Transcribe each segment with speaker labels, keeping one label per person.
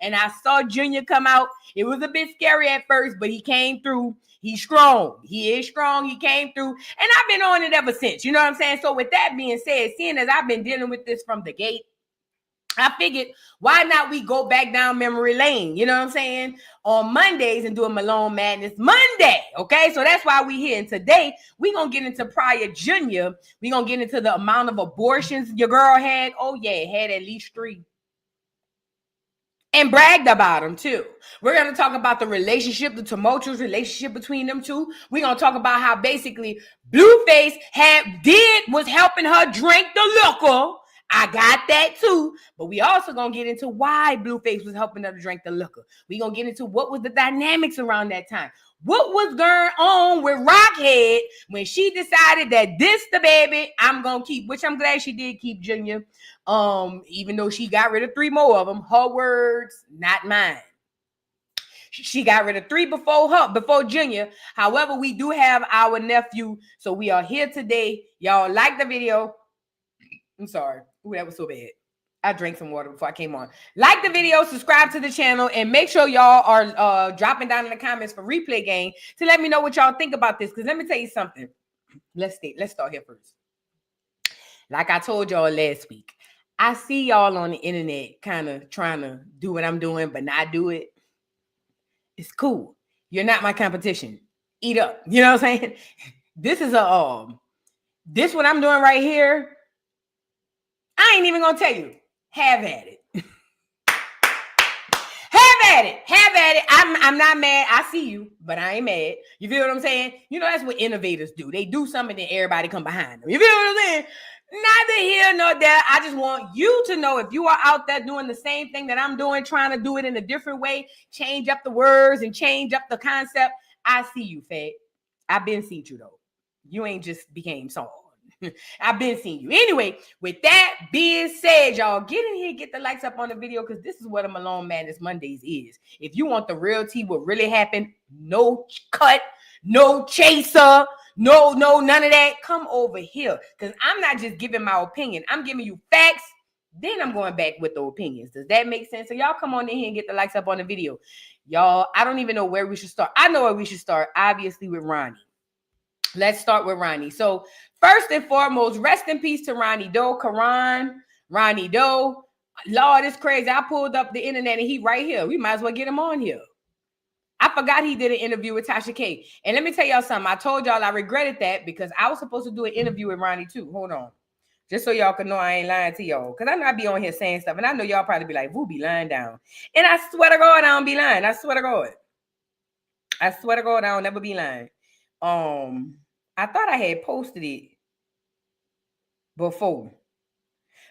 Speaker 1: And I saw Junior come out. It was a bit scary at first, but he came through. He's strong. He is strong. He came through. And I've been on it ever since. You know what I'm saying? So with that being said, seeing as I've been dealing with this from the gate, I figured, why not we go back down memory lane, you know what I'm saying, on Mondays and do a Malone Madness Monday, okay? So that's why we here. And today, we're going to get into Prior Junior. We're going to get into the amount of abortions your girl had. Oh, yeah, had at least 3. And bragged about them, too. We're going to talk about the relationship, the tumultuous relationship between them two. We're going to talk about how basically Blueface was helping her drink the liquor. I got that too, but we also gonna get into why Blueface was helping her to drink the liquor. We gonna get into what was the dynamics around that time. What was going on with Rockhead when she decided that this the baby I'm gonna keep, which I'm glad she did keep Junior. Even though she got rid of 3 more of them, her words, not mine. She got rid of 3 before Junior. However, we do have our nephew, so we are here today. Y'all like the video. I'm sorry. Ooh, that was so bad. I drank some water before I came on. Like the video, subscribe to the channel, and make sure y'all are dropping down in the comments for replay game to let me know what y'all think about this. Because let me tell you something. Let's start here first. Like I told y'all last week, I see y'all on the internet kind of trying to do what I'm doing, but not do it. It's cool. You're not my competition. Eat up. You know what I'm saying? This is this what I'm doing right here. I ain't even gonna tell you. Have at it. Have at it. I'm not mad. I see you, but I ain't mad. You feel what I'm saying? You know, that's what innovators do. They do something, then everybody come behind them. You feel what I'm saying? Neither here nor there. I just want you to know, if you are out there doing the same thing that I'm doing, trying to do it in a different way, change up the words and change up the concept. I see you, Fed. I've been seeing you though. You ain't just became song. I've been seeing you. Anyway, with that being said, y'all, get in here, get the likes up on the video, because this is what a Malone Madness Mondays is. If you want the real tea, what really happened, no cut, no chaser, no, none of that, come over here. Because I'm not just giving my opinion. I'm giving you facts. Then I'm going back with the opinions. Does that make sense? So y'all come on in here and get the likes up on the video. Y'all, I don't even know where we should start. I know where we should start, obviously, with Ronnie. Let's start with Ronnie. So first and foremost, rest in peace to Ronnie Doe. Ronnie Doe. Lord, it's crazy. I pulled up the internet and he right here. We might as well get him on here. I forgot he did an interview with Tasha K. And let me tell y'all something. I told y'all I regretted that because I was supposed to do an interview with Ronnie too. Hold on. Just so y'all can know I ain't lying to y'all. Because I know I be on here saying stuff. And I know y'all probably be like, Voo be lying down. And I swear to God, I don't be lying. I swear to God. I don't never be lying. I thought I had posted it before.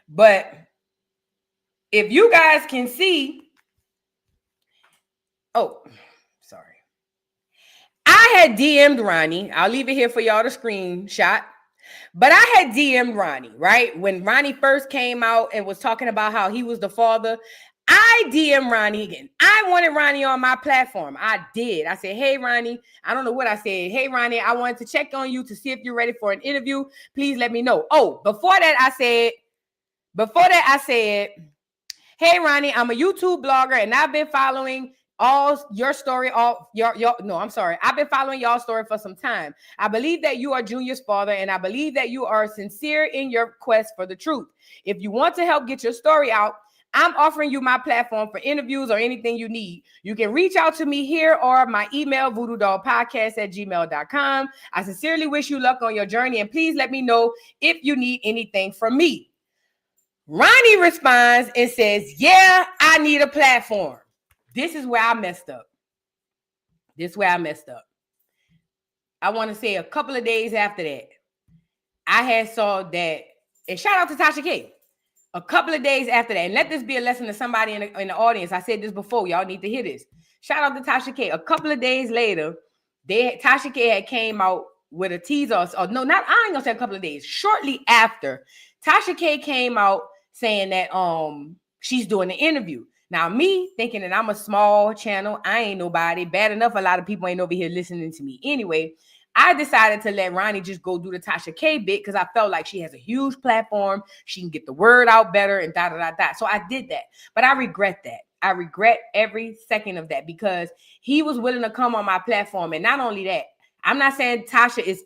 Speaker 1: But if you guys can see, sorry. I had DM'd Ronnie. I'll leave it here for y'all to screenshot. But I had DM'd Ronnie, right? When Ronnie first came out and was talking about how he was the father, I DM'd Ronnie again. I wanted Ronnie on my platform. I did. I said, hey, Ronnie. I don't know what I said. Hey, Ronnie, I wanted to check on you to see if you're ready for an interview. Please let me know. Oh, before that, I said, hey, Ronnie, I'm a YouTube blogger and I've been following I've been following y'all story for some time. I believe that you are Junior's father, and I believe that you are sincere in your quest for the truth. If you want to help get your story out, I'm offering you my platform for interviews or anything you need. You can reach out to me here or my email, voodoodollpodcast@gmail.com. I sincerely wish you luck on your journey, and please let me know if you need anything from me. Ronnie responds and says, yeah, I need a platform. This is where I messed up. I want to say a couple of days after that, I had saw that, and shout out to Tasha K. A couple of days after that, and let this be a lesson to somebody in the audience. I said this before. Y'all need to hear this. Shout out to Tasha K. A couple of days later, Tasha K had came out with a teaser. I ain't gonna say a couple of days. Shortly after, Tasha K came out saying that she's doing an interview. Now, me thinking that I'm a small channel, I ain't nobody. Bad enough, a lot of people ain't over here listening to me. Anyway, I decided to let Ronnie just go do the Tasha K bit because I felt like she has a huge platform. She can get the word out better and da-da-da-da. So I did that. But I regret that. I regret every second of that because he was willing to come on my platform. And not only that, I'm not saying Tasha is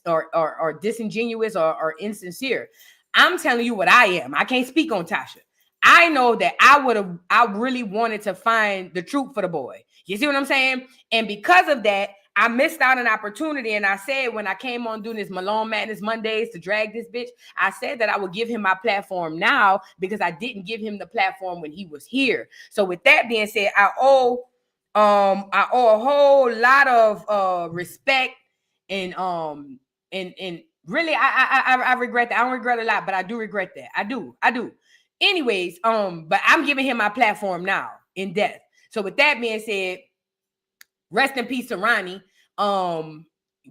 Speaker 1: or disingenuous or insincere. I'm telling you what I am. I can't speak on Tasha. I know that I really wanted to find the truth for the boy. You see what I'm saying? And because of that, I missed out an opportunity. And I said, when I came on doing this Malone Madness Mondays to drag this bitch, I said that I would give him my platform now because I didn't give him the platform when he was here. So with that being said, I owe a whole lot of respect and really I regret that. I don't regret a lot, but I do regret that. I do. Anyways, but I'm giving him my platform now in death. So with that being said, rest in peace to Ronnie.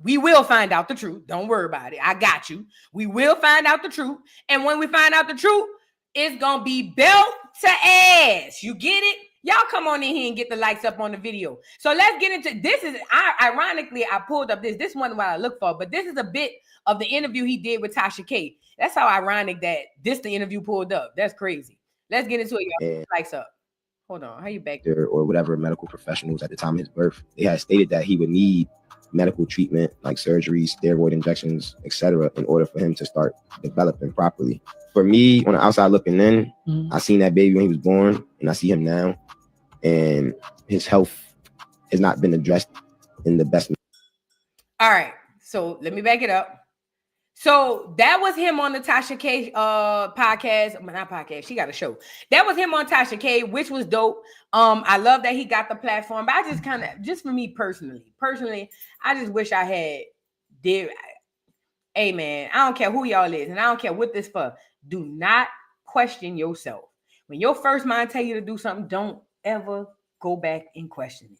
Speaker 1: We will find out the truth. Don't worry about it. I got you. We will find out the truth. And when we find out the truth, it's gonna be belt to ass. You get it? Y'all come on in here and get the likes up on the video. So let's get into this. Ironically, I pulled up this one what I look for, but this is a bit of the interview he did with Tasha K. That's how ironic that the interview pulled up. That's crazy. Let's get into it, y'all. Get the likes up. Hold on. How you back
Speaker 2: there? Or whatever medical professionals at the time of his birth, they had stated that he would need medical treatment like surgery, steroid injections, etc., in order for him to start developing properly. For me, on the outside looking in, I seen that baby when he was born, and I see him now, and his health has not been addressed in the best.
Speaker 1: All right, so let me back it up. So that was him on the Tasha K podcast. Not podcast, she got a show. That was him on Tasha K, which was dope. I love that he got the platform, but I just for me personally, I just wish I had did. Hey man, I don't care who y'all is, and I don't care what this for. Do not question yourself. When your first mind tell you to do something, don't ever go back and question it.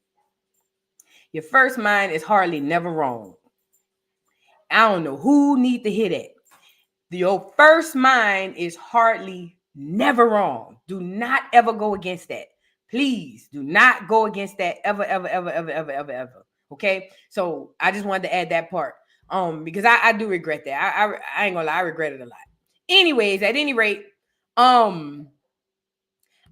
Speaker 1: Your first mind is hardly never wrong. I don't know who need to hear that. Your first mind is hardly never wrong. Do not ever go against that. Please do not go against that ever. Okay. So I just wanted to add that part. Because I do regret that. I ain't gonna lie, I regret it a lot. Anyways, at any rate, I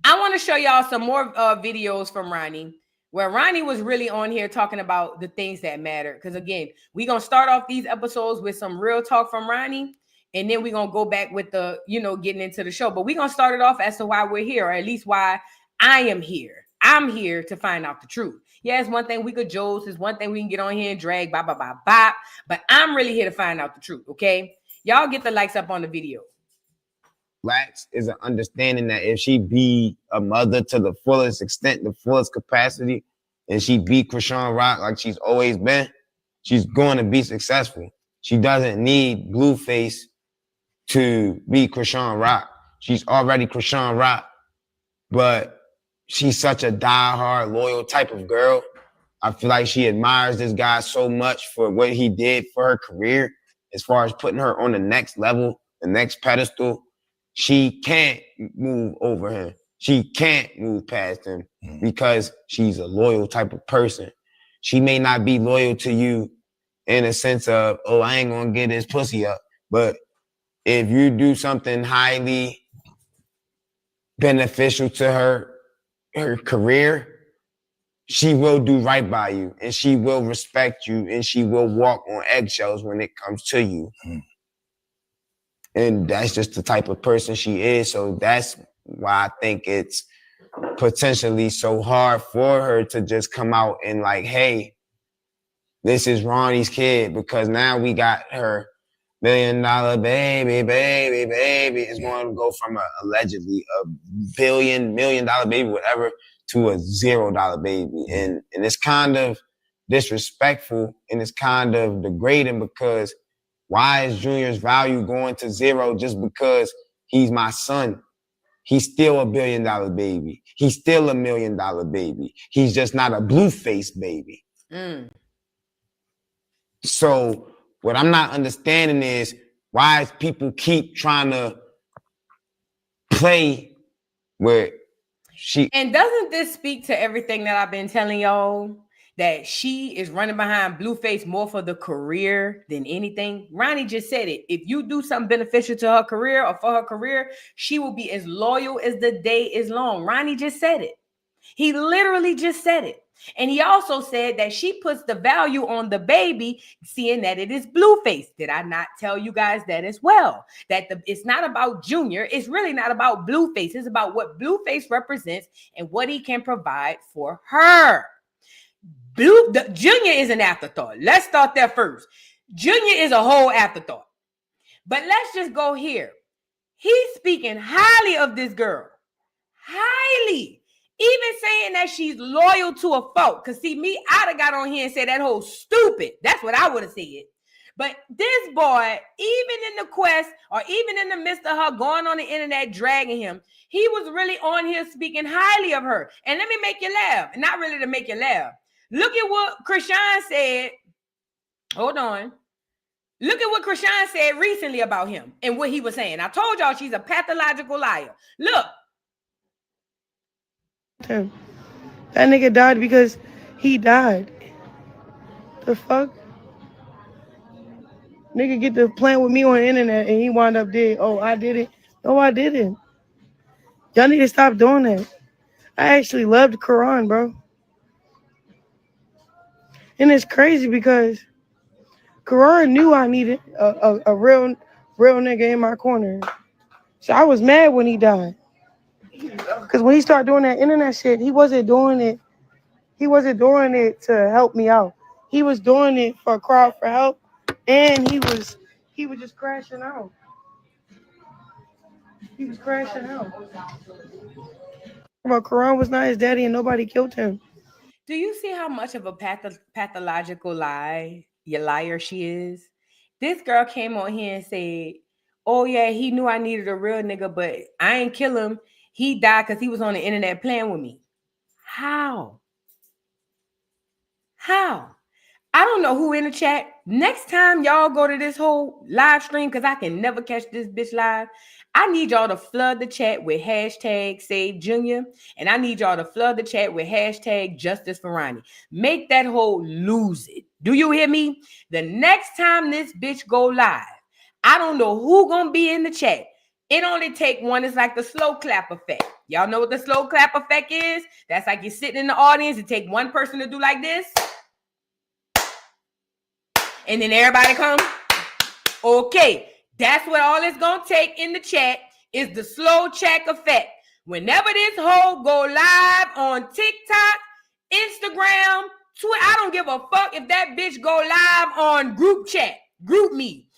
Speaker 1: want to show y'all some more videos from Ronnie, where Ronnie was really on here talking about the things that matter. Because again, we're going to start off these episodes with some real talk from Ronnie. And then we're going to go back with the, getting into the show. But we're going to start it off as to why we're here, or at least why I am here. I'm here to find out the truth. Yeah, it's one thing we could jokes. It's one thing we can get on here and drag, bop. But I'm really here to find out the truth, okay? Y'all get the likes up on the video.
Speaker 3: Lacks is an understanding that if she be a mother to the fullest extent, the fullest capacity, and she be Chrisean Rock like she's always been, she's going to be successful. She doesn't need Blueface to be Chrisean Rock. She's already Chrisean Rock, but she's such a diehard, loyal type of girl. I feel like she admires this guy so much for what he did for her career, as far as putting her on the next level, the next pedestal. She can't move over him. She can't move past him because she's a loyal type of person. She may not be loyal to you in a sense of, oh, I ain't gonna get his pussy up. But if you do something highly beneficial to her career, she will do right by you, and she will respect you, and she will walk on eggshells when it comes to you. And that's just the type of person she is. So that's why I think it's potentially so hard for her to just come out and like, hey, this is Ronnie's kid, because now we got her $1 million baby. It's going to go from allegedly $1 million baby, whatever, to a $0 baby. And it's kind of disrespectful, and it's kind of degrading, because why is Junior's value going to zero just because he's my son? He's still a $1 billion baby. He's still a $1 million baby. He's just not a Blueface baby. So what I'm not understanding is why people keep trying to play with she.
Speaker 1: And doesn't this speak to everything that I've been telling y'all? That she is running behind Blueface more for the career than anything. Ronnie just said it. If you do something beneficial to her career or for her career, she will be as loyal as the day is long. Ronnie just said it. He literally just said it. And he also said that she puts the value on the baby, seeing that it is Blueface. Did I not tell you guys that as well? That it's not about Junior. It's really not about Blueface. It's about what Blueface represents and what he can provide for her. Junior is an afterthought. Let's start there first. Junior is a whole afterthought. But let's just go here. He's speaking highly of this girl. Highly. Even saying that she's loyal to a fault. Because see, me, I'd have got on here and said that whole stupid. That's what I would have said. But this boy, even in the quest or even in the midst of her going on the internet dragging him, he was really on here speaking highly of her. And let me make you laugh. Not really to make you laugh. Look at what Chrisean said. Hold on. Look at what Chrisean said recently about him and what he was saying. I told y'all she's a pathological liar. Look.
Speaker 4: Him. That nigga died because he died. The fuck? Nigga get to playing with me on the internet and he wound up dead. Oh, I did it? No, I didn't. Y'all need to stop doing that. I actually loved Quran, bro. And it's crazy because Quran knew I needed a real nigga in my corner. So I was mad when he died. Because when he started doing that internet shit, he wasn't doing it. He wasn't doing it to help me out. He was doing it for a crowd for help, and he was just crashing out. He was crashing out. But Quran was not his daddy, and nobody killed him.
Speaker 1: Do you see how much of a pathological liar she is? This girl came on here and said, "Oh yeah, he knew I needed a real nigga, but I ain't kill him. He died because he was on the internet playing with me." How? I don't know who in the chat. Next time y'all go to this whole live stream, because I can never catch this bitch live, I need y'all to flood the chat with hashtag Save Junior, and I need y'all to flood the chat with hashtag Justice for Ronnie. Make that whole lose it. Do you hear me? The next time this bitch go live, I don't know who gonna be in the chat. It only take one. It's like the slow clap effect. Y'all know what the slow clap effect is? That's like you're sitting in the audience. It take one person to do like this. And then everybody come. Okay. That's what all it's going to take in the chat is the slow check effect. Whenever this hoe go live on TikTok, Instagram, Twitter, I don't give a fuck if that bitch go live on group chat, group me.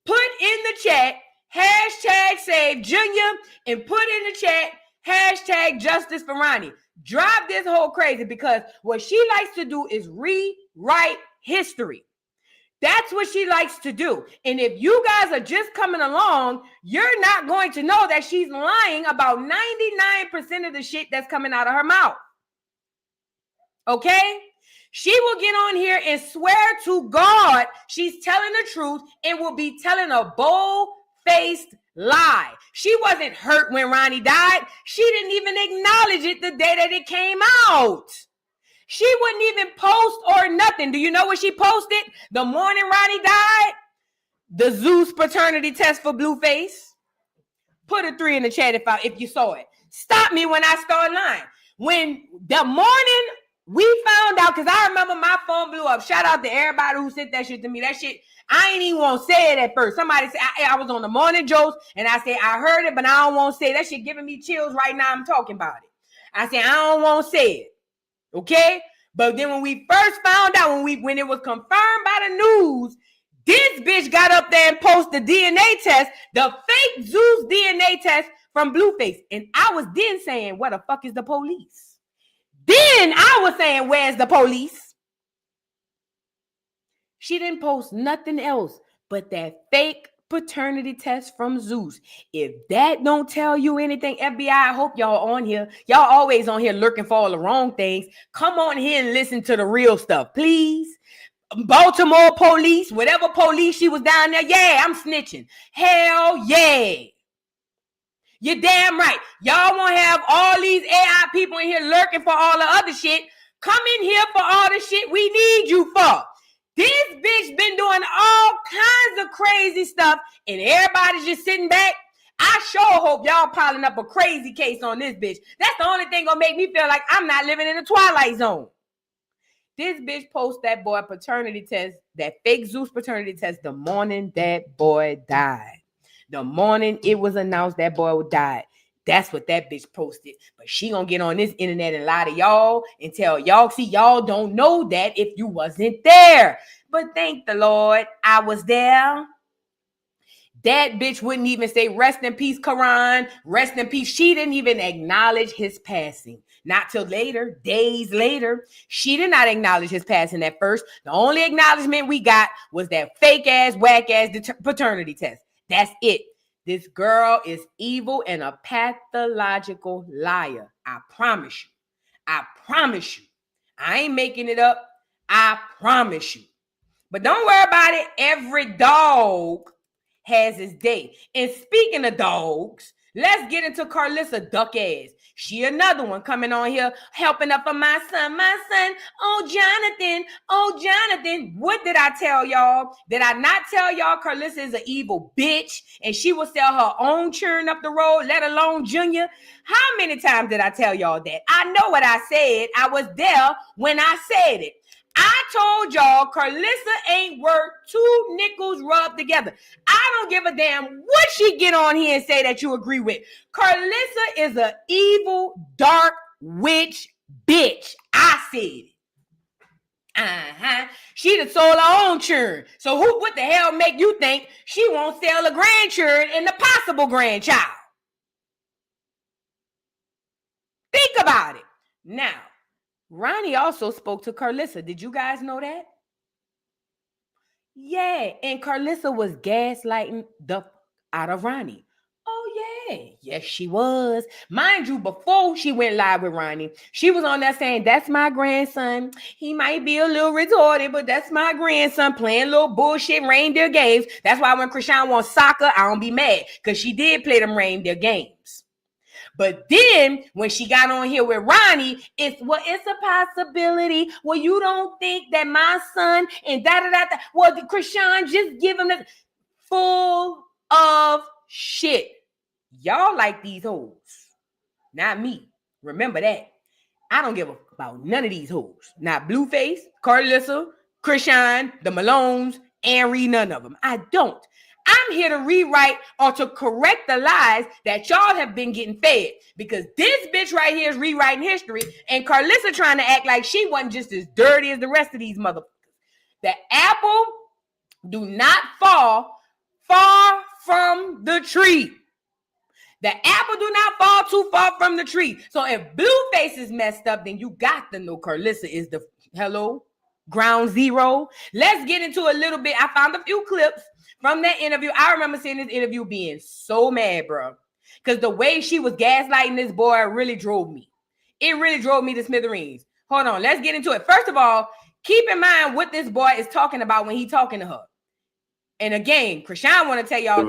Speaker 1: Put in the chat hashtag Save Junior and put in the chat hashtag Justice for Ronnie. Drive this whole crazy because what she likes to do is rewrite history. That's what she likes to do. And if you guys are just coming along, you're not going to know that she's lying about 99% of the shit that's coming out of her mouth. Okay? She will get on here and swear to God she's telling the truth and will be telling a bold-faced lie. She wasn't hurt when Ronnie died. She didn't even acknowledge it the day that it came out. She wouldn't even post or nothing. Do you know what she posted the morning Ronnie died? The Zeus paternity test for Blueface. Put a 3 in the chat if you saw it. Stop me when I start lying. When the morning we found out, because I remember my phone blew up. Shout out to everybody who sent that shit to me. That shit, I ain't even want to say it at first. Somebody said, I was on the morning jokes, and I said, I heard it, but I don't want to say it. That shit giving me chills right now. I'm talking about it. I said, I don't want to say it. Okay? But then when we first found out, when it was confirmed by the news, this bitch got up there and posted the DNA test, the fake Zeus DNA test from Blueface. And I was then saying, where the fuck is the police? Then I was saying, where's the police? She didn't post nothing else but that fake paternity test from Zeus. If that don't tell you anything, FBI, I hope y'all on here. Y'all always on here lurking for all the wrong things. Come on here and listen to the real stuff, please. Baltimore police, whatever police she was down there, yeah, I'm snitching. Hell yeah. You're damn right. Y'all won't have all these AI people in here lurking for all the other shit. Come in here for all the shit we need you for. This bitch been doing all kinds of crazy stuff, and everybody's just sitting back. I sure hope y'all piling up a crazy case on this bitch. That's the only thing gonna make me feel like I'm not living in the Twilight Zone. This bitch post that boy paternity test, that fake Zeus paternity test, the morning that boy died. The morning it was announced that boy died. That's what that bitch posted. But she gonna get on this internet and lie to y'all and tell y'all, see, y'all don't know that if you wasn't there. But thank the Lord, I was there. That bitch wouldn't even say rest in peace, Quran, rest in peace. She didn't even acknowledge his passing. Not till later, days later. She did not acknowledge his passing at first. The only acknowledgement we got was that fake ass, whack ass paternity test. That's it. This girl is evil and a pathological liar. I promise you. I promise you. I ain't making it up. I promise you. But don't worry about it. Every dog has his day. And speaking of dogs, let's get into Carlissa duck ass. She another one coming on here helping up for my son. Oh, Jonathan. What did I tell y'all? Did I not tell y'all Carlissa is an evil bitch and she will sell her own churn up the road, let alone Junior? How many times did I tell y'all that? I know what I said. I was there when I said it. I told y'all Carlissa ain't worth 2 nickels rubbed together. I don't give a damn what she get on here and say that you agree with. Carlissa is an evil, dark witch bitch. I said it. She done sold her own churn. So what the hell make you think she won't sell a grandchildren and the possible grandchild? Think about it. Now, Ronnie also spoke to Carlissa. Did you guys know that? Yeah, and Carlissa was gaslighting the out of Ronnie. Oh, yeah. Yes, she was. Mind you, before she went live with Ronnie, she was on there saying, that's my grandson. He might be a little retarded, but that's my grandson playing little bullshit reindeer games. That's why when Chrisean wants soccer, I don't be mad because she did play them reindeer games. But then when she got on here with Ronnie, it's a possibility. Well, you don't think that my son and da. Well, Chrisean, just give him the full of shit. Y'all like these hoes, not me. Remember that. I don't give about none of these hoes. Not Blueface, Carlissa, Chrisean, the Malones, and read none of them. I don't. I'm here to rewrite or to correct the lies that y'all have been getting fed. Because this bitch right here is rewriting history. And Carlissa trying to act like she wasn't just as dirty as the rest of these motherfuckers. The apple do not fall far from the tree. The apple do not fall too far from the tree. So if Blueface is messed up, then you got to know Carlissa is the ground zero. Let's get into a little bit. I found a few clips from that interview. I remember seeing this interview being so mad, bro. Because the way she was gaslighting this boy really drove me. It really drove me to smithereens. Hold on. Let's get into it. First of all, keep in mind what this boy is talking about when he's talking to her. And again, Chrisean want to tell y'all
Speaker 3: the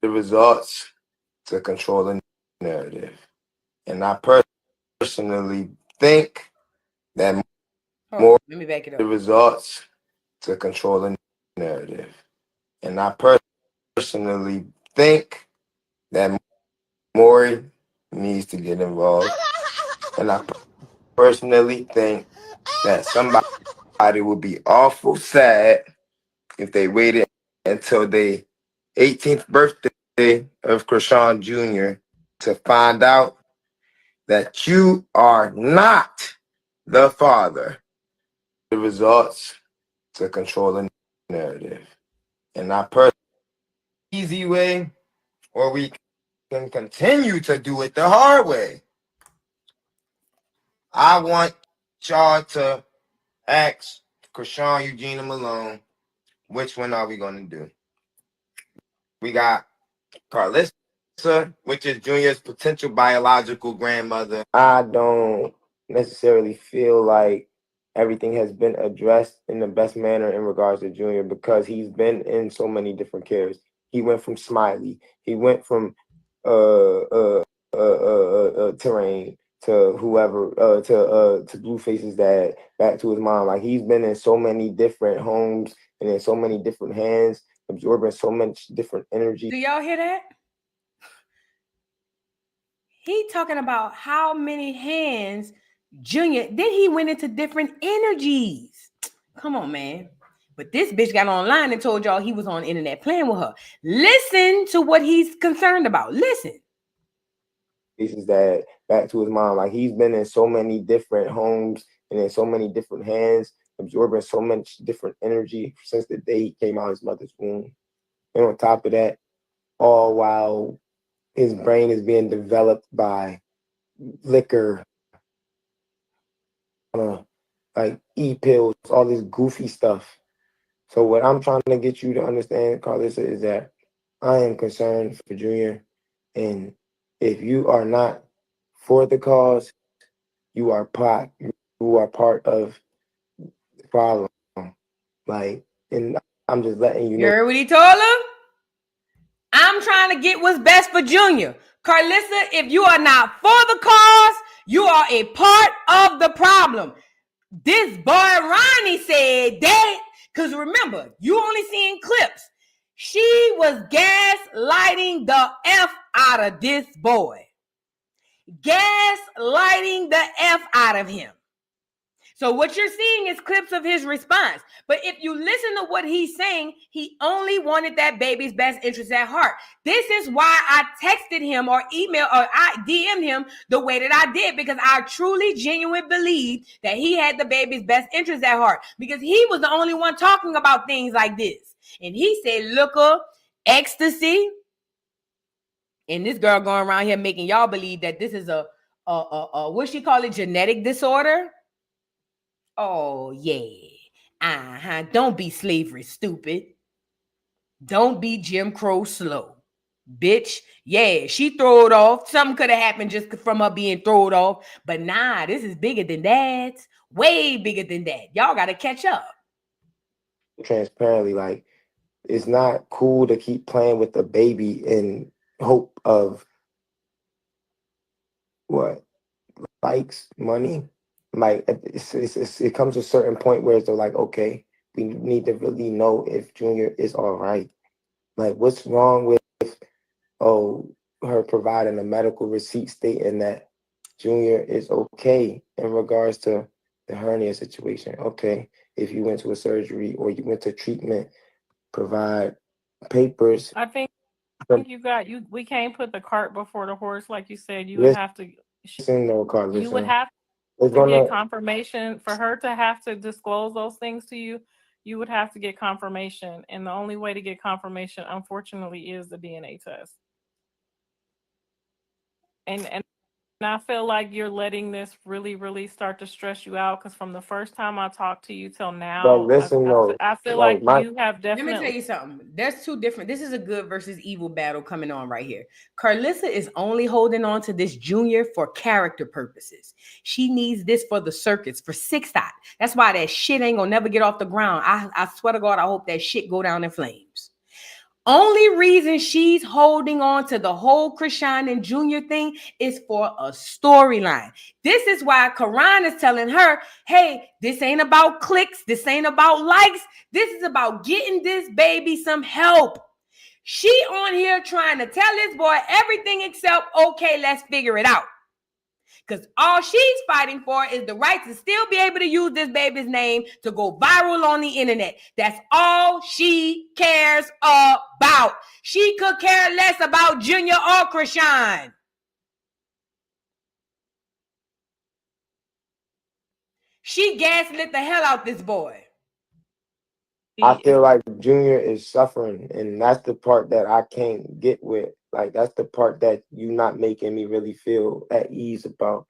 Speaker 3: results to control the narrative. And I personally think that
Speaker 1: let me back it up.
Speaker 3: The results to control the narrative. And I personally think that Maury needs to get involved. And I personally think that somebody would be awful sad if they waited until the 18th birthday of Chrisean Jr. to find out that you are not the father. The results to control the narrative. And I personally easy way, or we can continue to do it the hard way. I want y'all to ask Chrisean, Eugene, and Malone, which one are we going to do? We got Carlissa, which is Junior's potential biological grandmother. I don't necessarily feel like everything has been addressed in the best manner in regards to Junior because he's been in so many different cares. He went from Smiley. He went from Terrain to whoever, to Blueface's dad, back to his mom. Like, he's been in so many different homes and in so many different hands
Speaker 2: absorbing so much different energy.
Speaker 1: Do y'all hear that? He talking about how many hands Junior, then he went into different energies. Come on, man. But this bitch got online and told y'all he was on the internet playing with her. Listen to what he's concerned about. Listen.
Speaker 2: Pieces that back to his mom. Like, he's been in so many different homes and in so many different hands, absorbing so much different energy since the day he came out of his mother's womb. And on top of that, all while his brain is being developed by liquor, like e-pills, all this goofy stuff. So what I'm trying to get you to understand, Carlissa, is that I am concerned for Junior. And if you are not for the cause, you are part of the problem. Like, and I'm just letting you
Speaker 1: You
Speaker 2: know.
Speaker 1: heard what he told him? I'm trying to get what's best for Junior. Carlissa, if you are not for the cause, you are a part of the problem. This boy Ronnie said that, because remember, you only seeing clips. She was gaslighting the F out of this boy. Gaslighting the F out of him. So what you're seeing is clips of his response. But if you listen to what he's saying, he only wanted that baby's best interest at heart. This is why I texted him or emailed or I DM'd him the way that I did, because I truly, genuinely believed that he had the baby's best interest at heart, because he was the only one talking about things like this. And he said, look, ecstasy. And this girl going around here making y'all believe that this is a what she call it, genetic disorder. Oh, yeah. Don't be slavery stupid. Don't be Jim Crow slow. Bitch, yeah, she throw it off. Something could have happened just from her being thrown off. But nah, this is bigger than that. Way bigger than that. Y'all got to catch up.
Speaker 2: Transparently, like, it's not cool to keep playing with the baby in hope of what? Likes, money. Like, it comes to a certain point where it's like, okay, we need to really know if Junior is all right. Like, what's wrong with her providing a medical receipt stating that Junior is okay in regards to the hernia situation? Okay, if you went to a surgery or you went to treatment, provide papers.
Speaker 5: I think we can't put the cart before the horse, like you said. You would have to. You would have to get confirmation for her to have to disclose those things to you. You would have to get confirmation, and the only way to get confirmation, unfortunately, is the DNA test. And I feel like you're letting this really, really start to stress you out, because from the first time I talked to you till now, I feel like you have definitely.
Speaker 1: Let me tell you something. There's two different. This is a good versus evil battle coming on right here. Carlissa is only holding on to this Junior for character purposes. She needs this for the circuits, for 6 dot. That's why that shit ain't gonna never get off the ground. I swear to God, I hope that shit go down in flames. Only reason she's holding on to the whole Chrisean and Junior thing is for a storyline. This is why Karan is telling her, hey, this ain't about clicks. This ain't about likes. This is about getting this baby some help. She on here trying to tell this boy everything except, okay, let's figure it out. Because all she's fighting for is the right to still be able to use this baby's name to go viral on the internet. That's all she cares about. She could care less about Junior or Chrisean. She gaslit the hell out this boy.
Speaker 2: I feel like Junior is suffering, and that's the part that I can't get with. Like, that's the part that you're not making me really feel at ease about.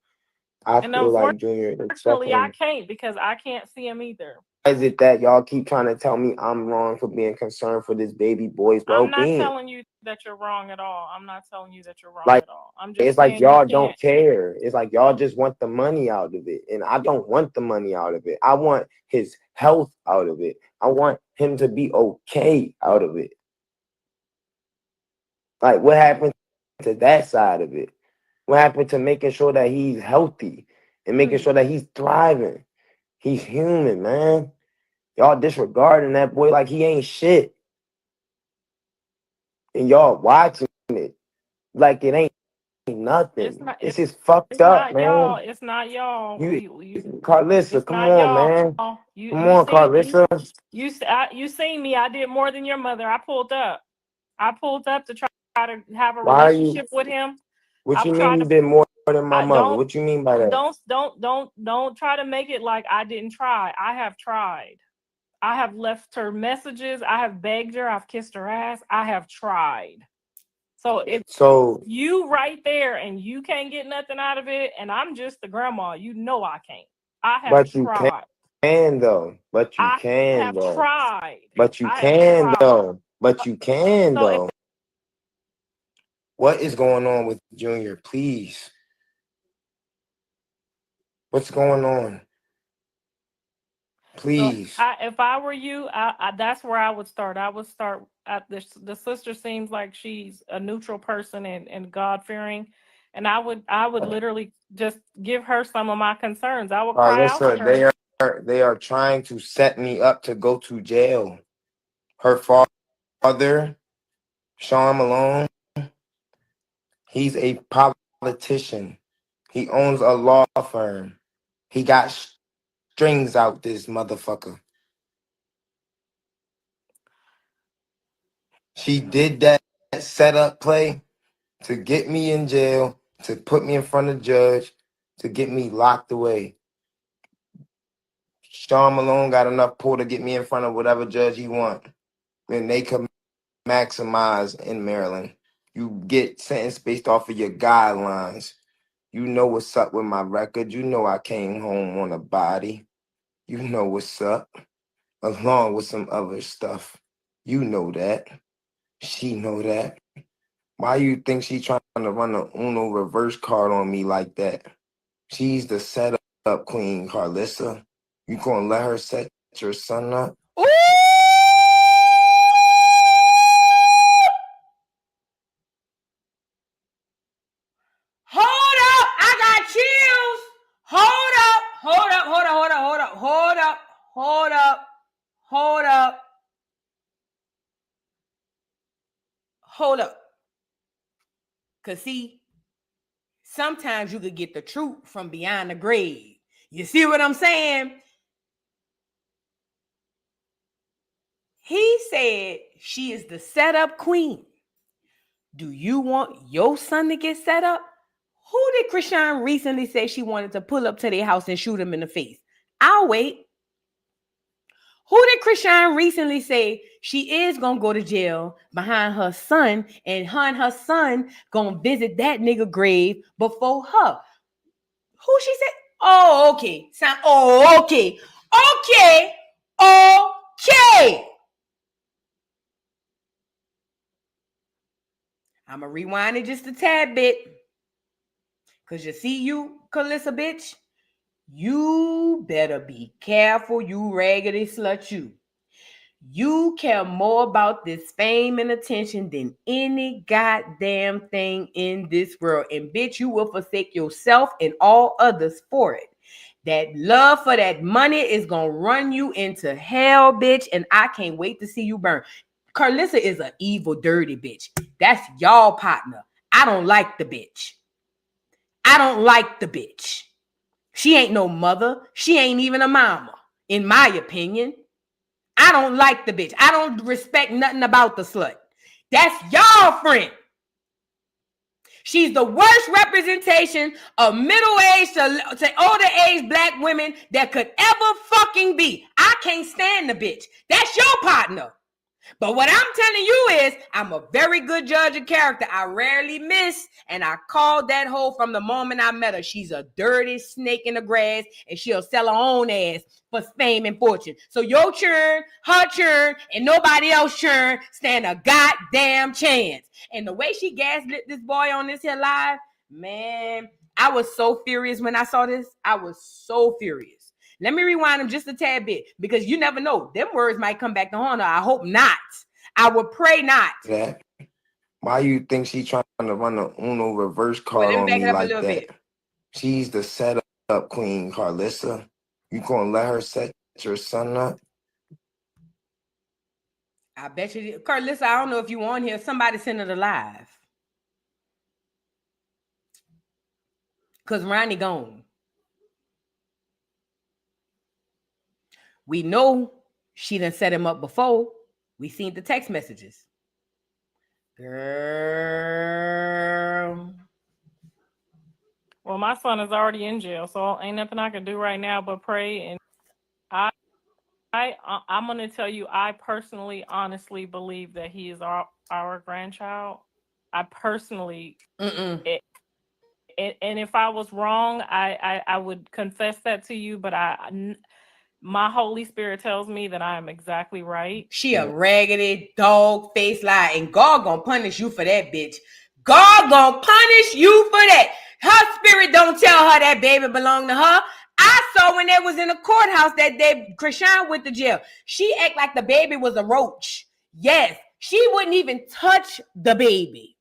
Speaker 2: I feel like Junior is suffering.
Speaker 5: I can't, because I can't see him either.
Speaker 2: Why is it that y'all keep trying to tell me I'm wrong for being concerned for this baby boy's well-being?
Speaker 5: I'm not telling you that you're wrong at all. I'm not telling you that you're wrong
Speaker 2: at
Speaker 5: all. I'm just
Speaker 2: it's like y'all don't care. It's like y'all just want the money out of it. And I don't want the money out of it. I want his health out of it. I want him to be okay out of it. Like, what happened to that side of it? What happened to making sure that he's healthy and making sure that he's thriving? He's human, man. Y'all disregarding that boy like he ain't shit.
Speaker 6: and y'all watching it like it ain't nothing. It's just fucked up, man.
Speaker 5: Y'all. It's not y'all.
Speaker 6: Carlissa, come on, man. Come on, Carlissa.
Speaker 5: You seen me. I did more than your mother. I pulled up to try to have a relationship with him.
Speaker 6: What you mean you did more than my mother? What you mean by that?
Speaker 5: Don't try to make it like I didn't try. I have tried. I have left her messages. I have begged her. I've kissed her ass. I have tried. So if you right there and you can't get nothing out of it, and I'm just the grandma, you know I can't. I have tried.
Speaker 6: Can though. But you can though. But you can though. But you can though. What is going on with Junior? Please. What's going on? Please.
Speaker 5: So if I were you, that's where I would start. I would start at the sister seems like she's a neutral person and God-fearing. And I would literally just give her some of my concerns. I would cry out to her.
Speaker 6: They are trying to set me up to go to jail. Her father, Sean Malone, he's a politician. He owns a law firm. He got strings out this motherfucker. She did that setup play to get me in jail, to put me in front of the judge, to get me locked away. Sean Malone got enough pull to get me in front of whatever judge he want. And they can maximize in Maryland. You get sentenced based off of your guidelines. You know what's up with my record. You know I came home on a body. You know what's up. Along with some other stuff. You know that. She know that. Why you think she trying to run a Uno reverse card on me like that? She's the setup queen, Carlissa. You gonna let her set your son up?
Speaker 1: Ooh! Hold up! I got chills. Hold up. Cause see, sometimes you could get the truth from beyond the grave. You see what I'm saying? He said she is the setup queen. Do you want your son to get set up? Who did Chrisean recently say she wanted to pull up to their house and shoot him in the face? I'll wait. Who did Chrisean recently say she is going to go to jail behind her son and her son going to visit that nigga grave before her? Who she said? Oh, okay. Okay. I'm going to rewind it just a tad bit. Because you see you, Carlissa, bitch, you better be careful, you raggedy slut, you. You care more about this fame and attention than any goddamn thing in this world. And bitch, you will forsake yourself and all others for it. That love for that money is going to run you into hell, bitch. And I can't wait to see you burn. Carlissa is an evil, dirty bitch. That's y'all partner. I don't like the bitch. She ain't no mother. She ain't even a mama, in my opinion. I don't like the bitch. I don't respect nothing about the slut. That's y'all friend. She's the worst representation of middle-aged to older-aged black women that could ever fucking be. I can't stand the bitch. That's your partner. But what I'm telling you is I'm a very good judge of character. I rarely miss, and I called that hoe from the moment I met her. She's a dirty snake in the grass, and she'll sell her own ass for fame and fortune. So your churn, her churn, and nobody else churn stand a goddamn chance. And the way she gaslit this boy on this here live, man, I was so furious when I saw this. I was so furious. Let me rewind them just a tad bit because you never know. Them words might come back to haunt her. I hope not. I would pray not.
Speaker 6: That. Why you think she trying to run a Uno reverse card on me like that? Bit. She's the setup queen, Carlissa. You gonna let her set your son up?
Speaker 1: I bet you, Carlissa, I don't know if you on here. Somebody send it alive. Because Ronnie gone. We know she done set him up before. We seen the text messages. Girl.
Speaker 5: Well, my son is already in jail, so ain't nothing I can do right now but pray. And I'm going to tell you, I personally, honestly believe that he is our grandchild. I personally, and if I was wrong, I would confess that to you, but my Holy Spirit tells me that I am exactly right.
Speaker 1: She a raggedy dog face lie, and God gonna punish you for that, bitch. God gonna punish you for that. Her spirit don't tell her that baby belonged to her. I saw when they was in the courthouse that day, Chrisean went to jail. She act like the baby was a roach. Yes, she wouldn't even touch the baby.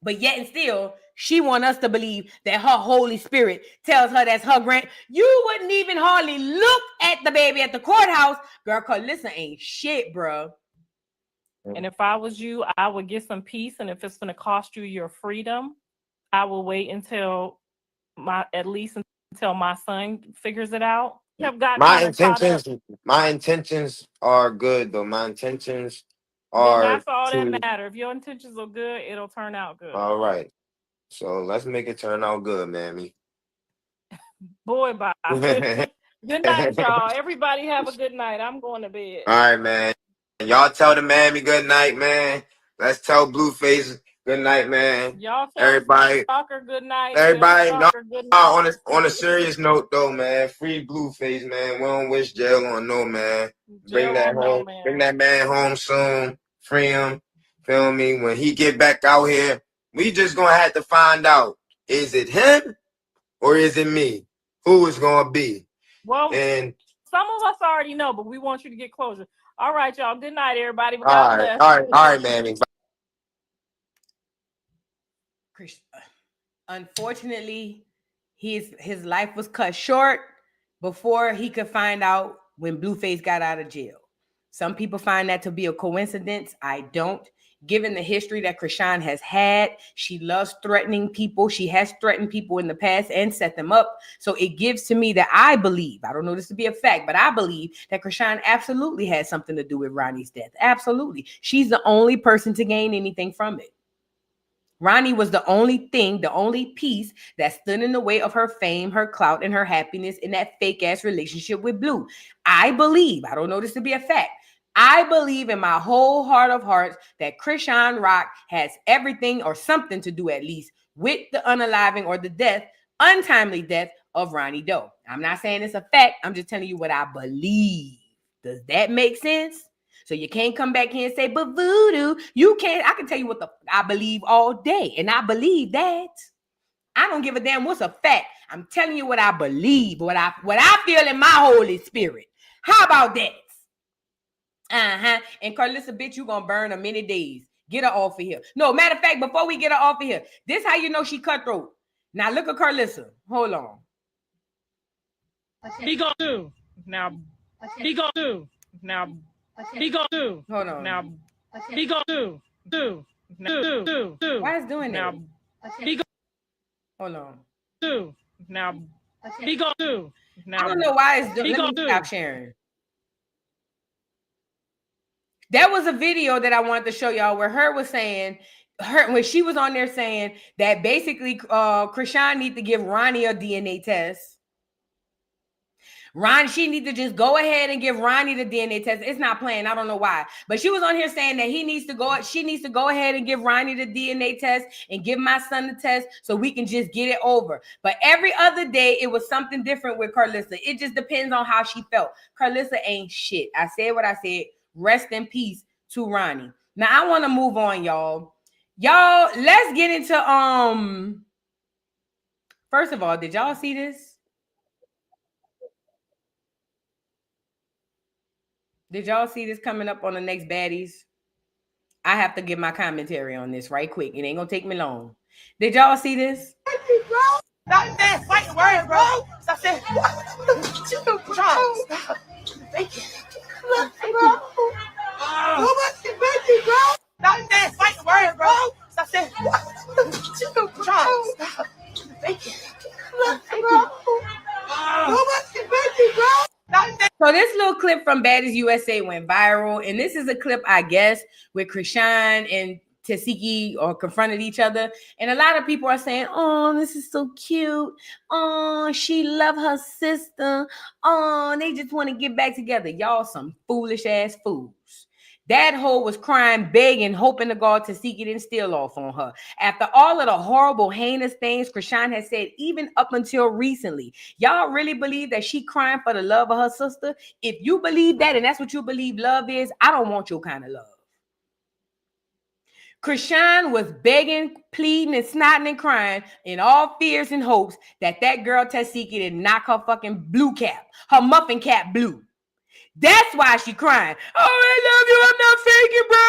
Speaker 1: But yet and still, she want us to believe that her Holy Spirit tells her that's her grand. You wouldn't even hardly look at the baby at the courthouse. Girl, Carlissa ain't shit, bro.
Speaker 5: And if I was you, I would get some peace. And if it's going to cost you your freedom, I will wait until my son figures it out.
Speaker 6: My intentions are good, though. My intentions are.
Speaker 5: Then that's all that matter. If your intentions are good, it'll turn out good.
Speaker 6: All right. So let's make it turn out good, mammy.
Speaker 5: Boy, bye. Good night, y'all. Everybody have a good night. I'm going to bed.
Speaker 6: All right, man. Y'all tell the mammy good night, man. Let's tell Blueface good night, man.
Speaker 5: Y'all tell
Speaker 6: everybody
Speaker 5: Stalker good night.
Speaker 6: Everybody,
Speaker 5: no,
Speaker 6: good night. On a serious note, though, man. Free Blueface, man. We don't wish jail on no man. Bring that home. Bring that man home soon. Free him. Feel me? When he get back out here, we just gonna have to find out: is it him or is it me? Who is gonna be?
Speaker 5: Well, and some of us already know, but we want you to get closure. All right, y'all. Good night, everybody. God bless.
Speaker 6: All right, man.
Speaker 1: Unfortunately, his life was cut short before he could find out when Blueface got out of jail. Some people find that to be a coincidence. I don't. Given the history that Chrisean has had, she loves threatening people. She has threatened people in the past and set them up. So it gives to me that I believe, I don't know this to be a fact, but I believe that Chrisean absolutely has something to do with Ronnie's death. Absolutely. She's the only person to gain anything from it. Ronnie was the only thing, the only piece that stood in the way of her fame, her clout, and her happiness in that fake-ass relationship with Blue. I believe, I don't know this to be a fact, I believe in my whole heart of hearts that Chrisean Rock has everything or something to do at least with the unaliving or the death, untimely death of Ronnie Doe. I'm not saying it's a fact. I'm just telling you what I believe. Does that make sense? So you can't come back here and say, but voodoo, you can't. I can tell you what I believe all day. And I believe that. I don't give a damn what's a fact. I'm telling you what I believe, what I feel in my Holy Spirit. How about that? And Carlissa, bitch, you gonna burn her many days. Get her off of here. No, matter of fact, before we get her off of here, this how you know she cutthroat. Now look at Carlissa. Hold on.
Speaker 5: He gonna do. Now he gonna do. Now he gonna do.
Speaker 1: Hold on.
Speaker 5: Now he gonna do. Do.
Speaker 1: Why is doing
Speaker 5: now?
Speaker 1: That?
Speaker 5: He gonna.
Speaker 1: Hold on.
Speaker 5: Do. Now he gonna do. Now
Speaker 1: I don't know why it's doing. Let me stop sharing. That was a video that I wanted to show y'all where her was saying, when she was on there saying that basically Chrisean need to give Ronnie a DNA test. She need to just go ahead and give Ronnie the DNA test. It's not playing. I don't know why. But she was on here saying that she needs to go ahead and give Ronnie the DNA test and give my son the test so we can just get it over. But every other day, it was something different with Carlissa. It just depends on how she felt. Carlissa ain't shit. I said what I said. Rest in peace to Ronnie. Now, I want to move on, y'all. Y'all, let's get into, first of all, did y'all see this? Did y'all see this coming up on the next baddies? I have to give my commentary on this right quick. It ain't gonna take me long. Did y'all see this?
Speaker 7: Stop saying fighting words, bro. Stop saying. Stop.
Speaker 1: from Baddies USA went viral, and this is a clip, I guess, where Chrisean and Tasiki or confronted each other, and a lot of people are saying, "Oh, this is so cute. Oh, she love her sister. Oh, they just want to get back together." Y'all some foolish ass fools. That hoe was crying, begging, hoping to God Tasiki didn't steal off on her. After all of the horrible, heinous things Chrisean has said, even up until recently, y'all really believe that she crying for the love of her sister? If you believe that, and that's what you believe love is, I don't want your kind of love. Chrisean was begging, pleading, and snotting and crying in all fears and hopes that girl Tasiki didn't knock her fucking blue cap, her muffin cap blue. That's why she crying. Oh, I love you. I'm not faking, bro.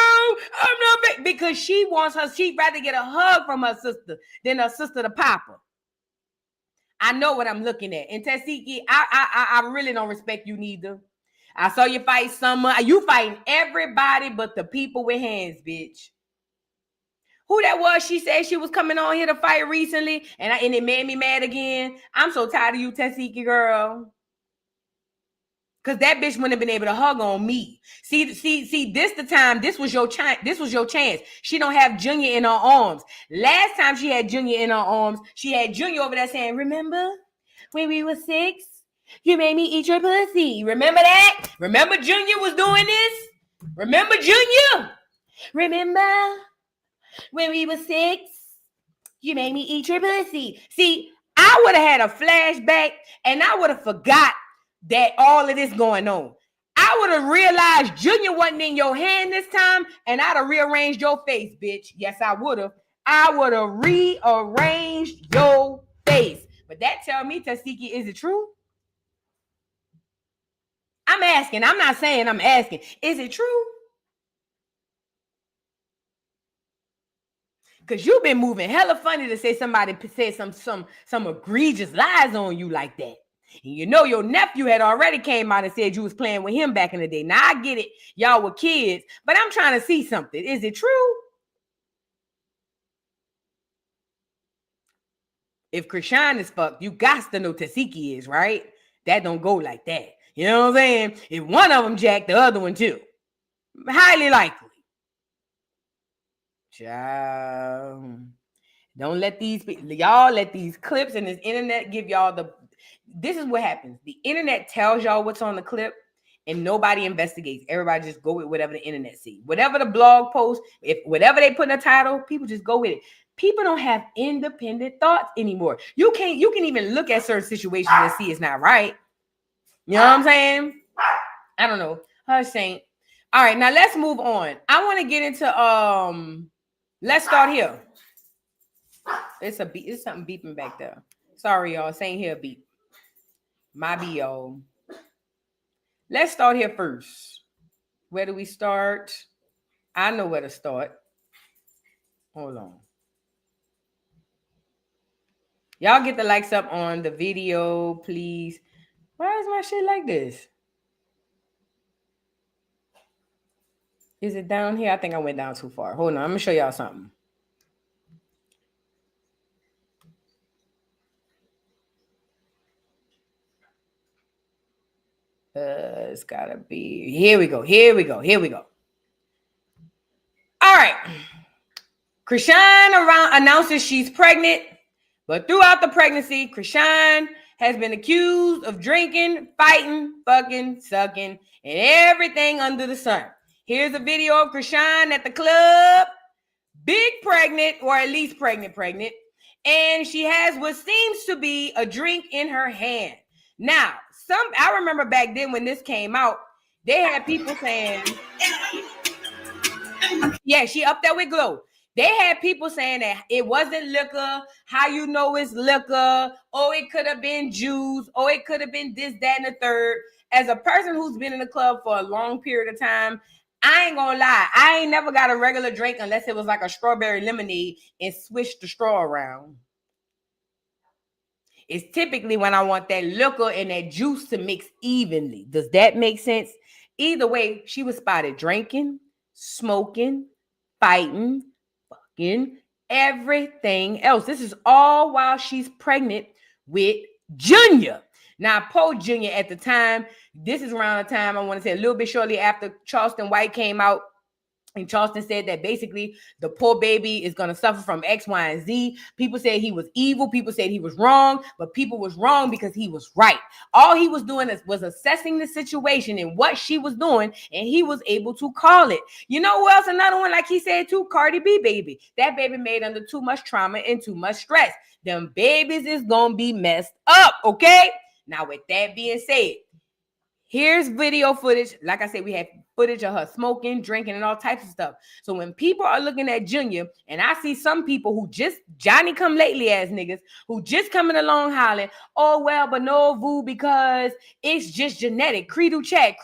Speaker 1: I'm not faking. Because she wants her, she'd rather get a hug from her sister than her sister to pop her. I know what I'm looking at. And Tasiki, I really don't respect you neither. I saw you fight Summer. You fighting everybody but the people with hands, bitch. Who that was? She said she was coming on here to fight recently, and it made me mad again. I'm so tired of you, Tasiki girl. Because that bitch wouldn't have been able to hug on me. See, this the time. This was your chance. This was your chance. She don't have Junior in her arms. Last time she had Junior in her arms, she had Junior over there saying, "Remember when we were 6? You made me eat your pussy. Remember that? Remember Junior was doing this? Remember Junior? Remember when we were 6? You made me eat your pussy." See, I would have had a flashback, and I would have forgot that all of this going on. I would have realized Junior wasn't in your hand this time, and I'd have rearranged your face, bitch. Yes, I would have. I would have rearranged your face. But that tell me, Tasiki, is it true? I'm asking. I'm not saying, I'm asking. Is it true? Because you've been moving hella funny to say somebody said some egregious lies on you like that. And you know your nephew had already came out and said you was playing with him back in the day. Now I get it, y'all were kids, but I'm trying to see something. Is it true? If Chrisean is fucked, you got to know Tasiki is, right? That don't go like that. You know what I'm saying? If one of them jacked, the other one too. Highly likely. Child. Don't let y'all let these clips and this internet give y'all this is what happens. The internet tells y'all what's on the clip and nobody investigates. Everybody just go with whatever the internet sees. Whatever the blog post, if whatever they put in the title, people just go with it. People don't have independent thoughts anymore. You can even look at certain situations and see it's not right. You know what I'm saying? I don't know. Hush, Saint. All right, now let's move on. I want to get into let's start here. It's something beeping back there. Sorry, y'all. Saint here beep. My B.O. Let's start here first. Where do we start? I know where to start. Hold on. Y'all get the likes up on the video, please. Why is my shit like this? Is it down here? I think I went down too far. Hold on. I'm going to show y'all something. It's gotta be. Here we go. All right. Chrisean announces she's pregnant, but throughout the pregnancy, Chrisean has been accused of drinking, fighting, fucking, sucking, and everything under the sun. Here's a video of Chrisean at the club, big pregnant, or at least pregnant, and she has what seems to be a drink in her hand. Now, I remember back then when this came out, they had people saying, yeah, she up there with Glow. They had people saying that it wasn't liquor. How you know it's liquor? Oh, it could have been juice. Oh, it could have been this, that, and the third. As a person who's been in the club for a long period of time, I ain't gonna lie. I ain't never got a regular drink unless it was like a strawberry lemonade and switched the straw around. It's typically when I want that liquor and that juice to mix evenly. Does that make sense? Either way, she was spotted drinking, smoking, fighting, fucking, everything else. This is all while she's pregnant with Junior. Now, Poe Jr. at the time, this is around the time, I want to say a little bit shortly after Charleston White came out. And Charleston said that basically the poor baby is going to suffer from X, Y, and Z. People said he was evil. People said he was wrong. But people was wrong because he was right. All he was doing was assessing the situation and what she was doing. And he was able to call it. You know who else? Another one, like he said too, Cardi B baby. That baby made under too much trauma and too much stress. Them babies is going to be messed up, okay? Now, with that being said, here's video footage. Like I said, we have footage of her smoking, drinking, and all types of stuff. So when people are looking at Junior, and I see some people who just Johnny come lately ass niggas who just coming along hollering, oh well, but no voo because it's just genetic. Credo chat.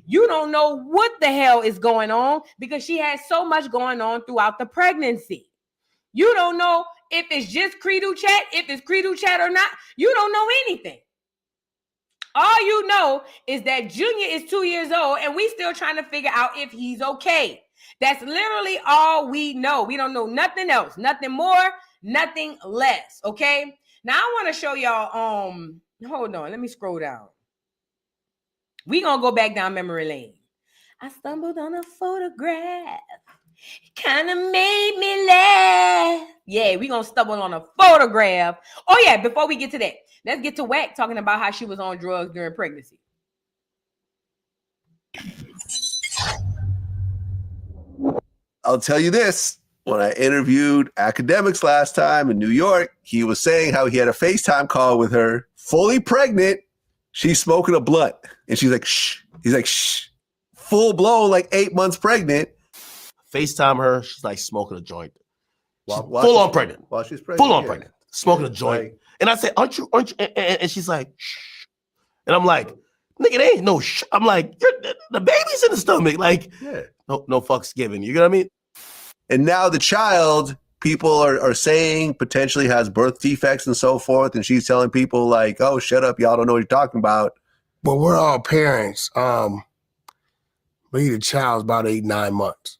Speaker 1: You don't know what the hell is going on because she has so much going on throughout the pregnancy. You don't know if it's just Credo chat, if it's Credo chat or not. You don't know anything. All you know is that Junior is 2 years old and we still trying to figure out if he's okay. That's literally all we know. We don't know nothing else, nothing more, nothing less, okay? Now I want to show y'all, hold on, let me scroll down. We gonna go back down memory lane. I stumbled on a photograph. It kind of made me laugh. Yeah, we gonna stumble on a photograph. Oh yeah, before we get to that, let's get to Wack talking about how she was on drugs during pregnancy.
Speaker 8: I'll tell you this. When I interviewed Academics last time in New York, he was saying how he had a FaceTime call with her, fully pregnant. She's smoking a blunt. And she's like, shh. He's like, shh. Full blown, like 8 months pregnant.
Speaker 9: FaceTime her. She's like smoking a joint.
Speaker 8: Full
Speaker 9: on pregnant.
Speaker 8: While she's pregnant.
Speaker 9: Full on pregnant. Smoking a joint. Like, and I said, aren't you? And she's like, shh. And I'm like, nigga, they ain't no shh. I'm like, the baby's in the stomach. Like, no fucks given. You know what I mean?
Speaker 8: And now the child, people are saying potentially has birth defects and so forth. And she's telling people like, oh, shut up. Y'all don't know what you're talking about.
Speaker 10: But we're all parents. But the child's about 8, 9 months.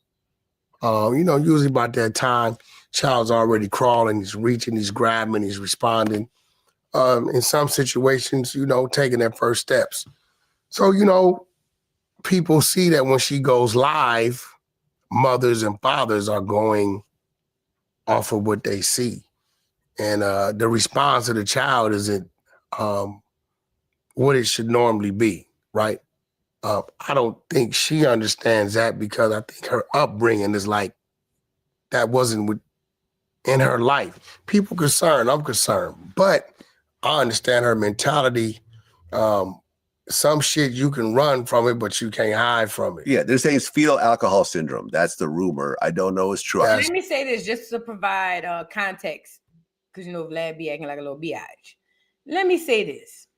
Speaker 10: Usually about that time, child's already crawling, he's reaching, he's grabbing, he's responding. In some situations, taking their first steps. So, people see that when she goes live, mothers and fathers are going off of what they see. And the response of the child isn't what it should normally be, right? I don't think she understands that because I think her upbringing is like, that wasn't in her life. People concerned, I'm concerned, but I understand her mentality. Some shit you can run from it, but you can't hide from it.
Speaker 8: Yeah, they're saying it's fetal alcohol syndrome. That's the rumor. I don't know it's true.
Speaker 1: Let me say this just to provide context, because Vlad be acting like a little biatch. Let me say this.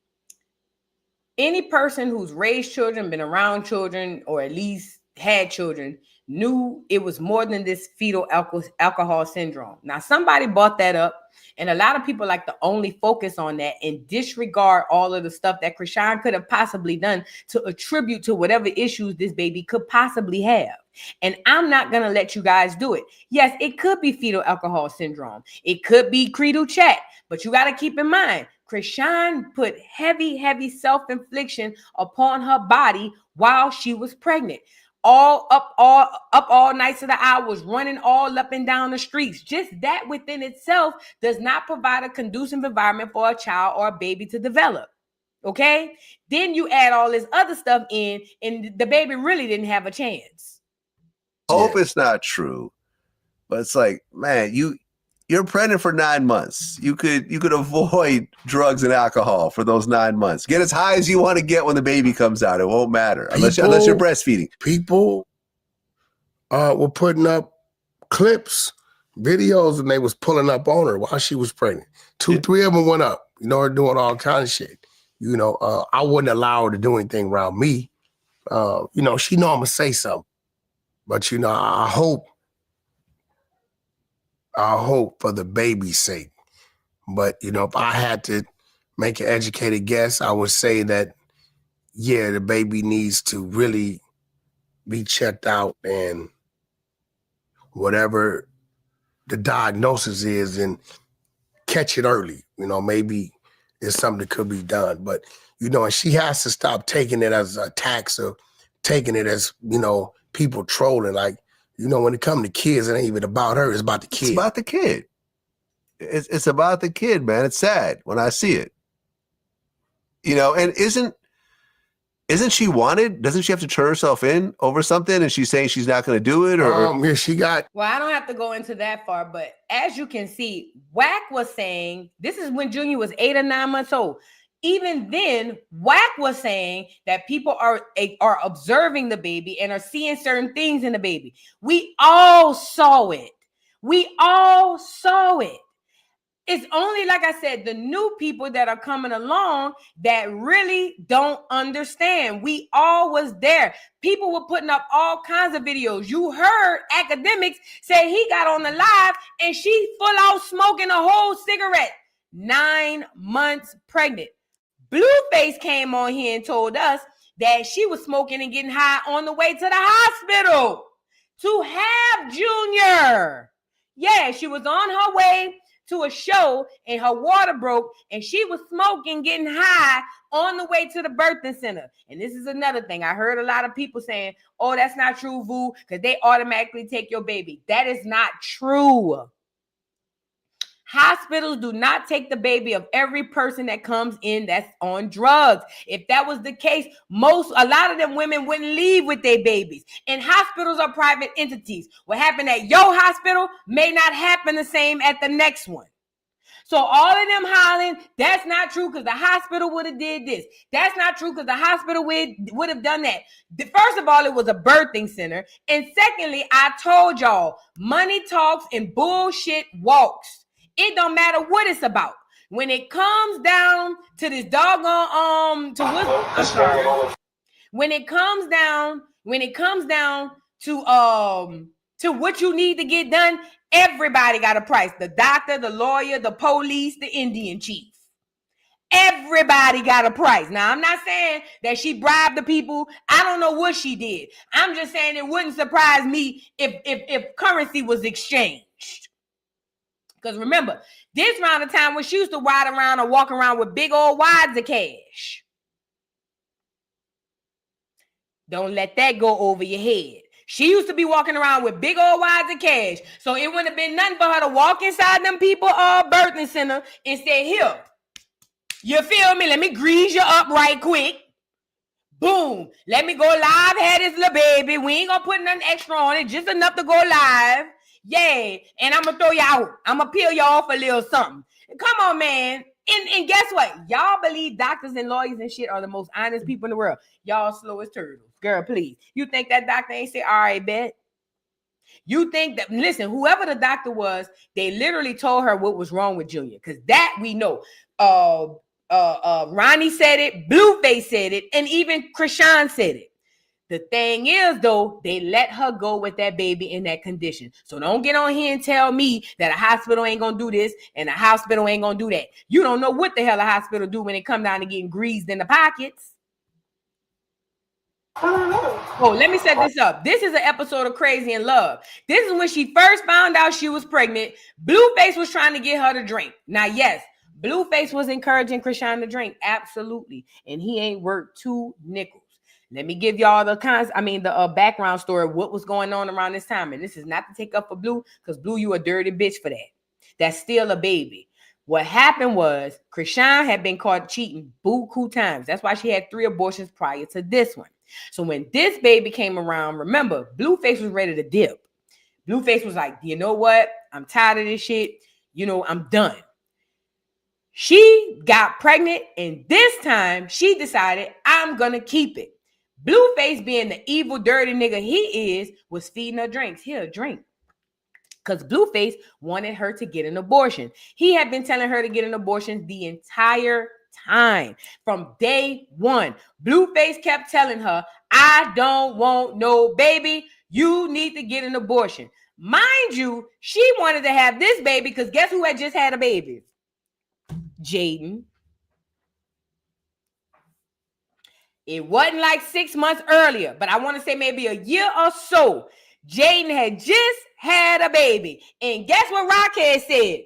Speaker 1: Any person who's raised children, been around children, or at least had children, knew it was more than this fetal alcohol syndrome. Now, somebody brought that up, and a lot of people like to only focus on that and disregard all of the stuff that Chrisean could have possibly done to attribute to whatever issues this baby could possibly have. And I'm not going to let you guys do it. Yes, it could be fetal alcohol syndrome. It could be credo chat, but you got to keep in mind, Chrisean put heavy self-infliction upon her body while she was pregnant. All nights of the hours, running all up and down the streets. Just that within itself does not provide a conducive environment for a child or a baby to develop. Okay? Then you add all this other stuff in, and the baby really didn't have a chance.
Speaker 8: I hope it's not true, but it's like, man, you're pregnant for 9 months. You could avoid drugs and alcohol for those 9 months. Get as high as you want to get when the baby comes out. It won't matter unless you're breastfeeding.
Speaker 10: People were putting up clips, videos, and they was pulling up on her while she was pregnant. 2, 3 of them went up. Her doing all kind of shit. I wouldn't allow her to do anything around me. She know I'm gonna say something, but I hope for the baby's sake. But, if I had to make an educated guess, I would say that, yeah, the baby needs to really be checked out, and whatever the diagnosis is, and catch it early. Maybe is something that could be done. But, you know, and she has to stop taking it as attacks or taking it as, you know, people trolling. Like, you know, when it comes to kids, it ain't even about her. It's about the kid.
Speaker 8: It's about the kid. It's about the kid, man. It's sad when I see it. You know, and isn't she wanted? Doesn't she have to turn herself in over something? And she's saying she's not going to do it? Or
Speaker 10: yeah, she got.
Speaker 1: Well, I don't have to go into that far, but as you can see, Wack was saying, this is when Junior was 8 or 9 months old. Even then, Wack was saying that people are observing the baby and are seeing certain things in the baby. We all saw it. It's only, like I said, the new people that are coming along that really don't understand. We all was there. People were putting up all kinds of videos. You heard academics say he got on the live and she full out smoking a whole cigarette. 9 months pregnant. Blueface came on here and told us that she was smoking and getting high on the way to the hospital to have Junior. Yeah, she was on her way to a show and her water broke and she was smoking, getting high on the way to the birthing center. And this is another thing. I heard a lot of people saying, oh, that's not true, Vu, because they automatically take your baby. That is not true. Hospitals do not take the baby of every person that comes in that's on drugs. If that was the case, a lot of them women wouldn't leave with their babies. And hospitals are private entities. What happened at your hospital may not happen the same at the next one. So all of them hollering, that's not true because the hospital would have did this. That's not true because the hospital would have done that. First of all, it was a birthing center. And secondly, I told y'all, money talks and bullshit walks. It don't matter what it's about. When it comes down to this doggone when it comes down to what you need to get done, everybody got a price. The doctor, the lawyer, the police, the Indian chief. Everybody got a price. Now, I'm not saying that she bribed the people. I don't know what she did. I'm just saying it wouldn't surprise me if currency was exchanged. Because remember, this round of time when she used to ride around or walk around with big old wads of cash. Don't let that go over your head. She used to be walking around with big old wads of cash. So it wouldn't have been nothing for her to walk inside them people birthing center and say, here, you feel me? Let me grease you up right quick. Boom. Let me go live, had this little baby. We ain't gonna put nothing extra on it, just enough to go live. Yay. And I'm gonna throw you out. I'm gonna peel you off a little something. Come on, man. And guess what? Y'all believe doctors and lawyers and shit are the most honest people in the world. Y'all slow as turtles. Girl, please. You think that doctor ain't say, all right, bet? You think that, listen, whoever the doctor was, they literally told her what was wrong with Junior. Because that we know. Ronnie said it, Blueface said it, and even Chrisean said it. The thing is, though, they let her go with that baby in that condition. So don't get on here and tell me that a hospital ain't going to do this and a hospital ain't going to do that. You don't know what the hell a hospital do when it come down to getting greased in the pockets. Oh, let me set this up. This is an episode of Crazy in Love. This is when she first found out she was pregnant. Blueface was trying to get her to drink. Now, yes, Blueface was encouraging Chrisean to drink. Absolutely. And he ain't worth 2 nickels. Let me give y'all the background story of what was going on around this time. And this is not to take up for Blue, because Blue, you a dirty bitch for that. That's still a baby. What happened was Chrisean had been caught cheating buku times. That's why she had 3 abortions prior to this one. So when this baby came around, remember, Blueface was ready to dip. Blueface was like, you know what? I'm tired of this shit. You know, I'm done. She got pregnant, and this time she decided, I'm going to keep it. Blueface, being the evil, dirty nigga he is, was feeding her drinks. Here, drink. Because Blueface wanted her to get an abortion. He had been telling her to get an abortion the entire time. From day one, Blueface kept telling her, I don't want no baby. You need to get an abortion. Mind you, she wanted to have this baby because guess who had just had a baby? Jaden. It wasn't like 6 months earlier, but I want to say maybe a year or so. Jaden had just had a baby. And guess what Rockhead said?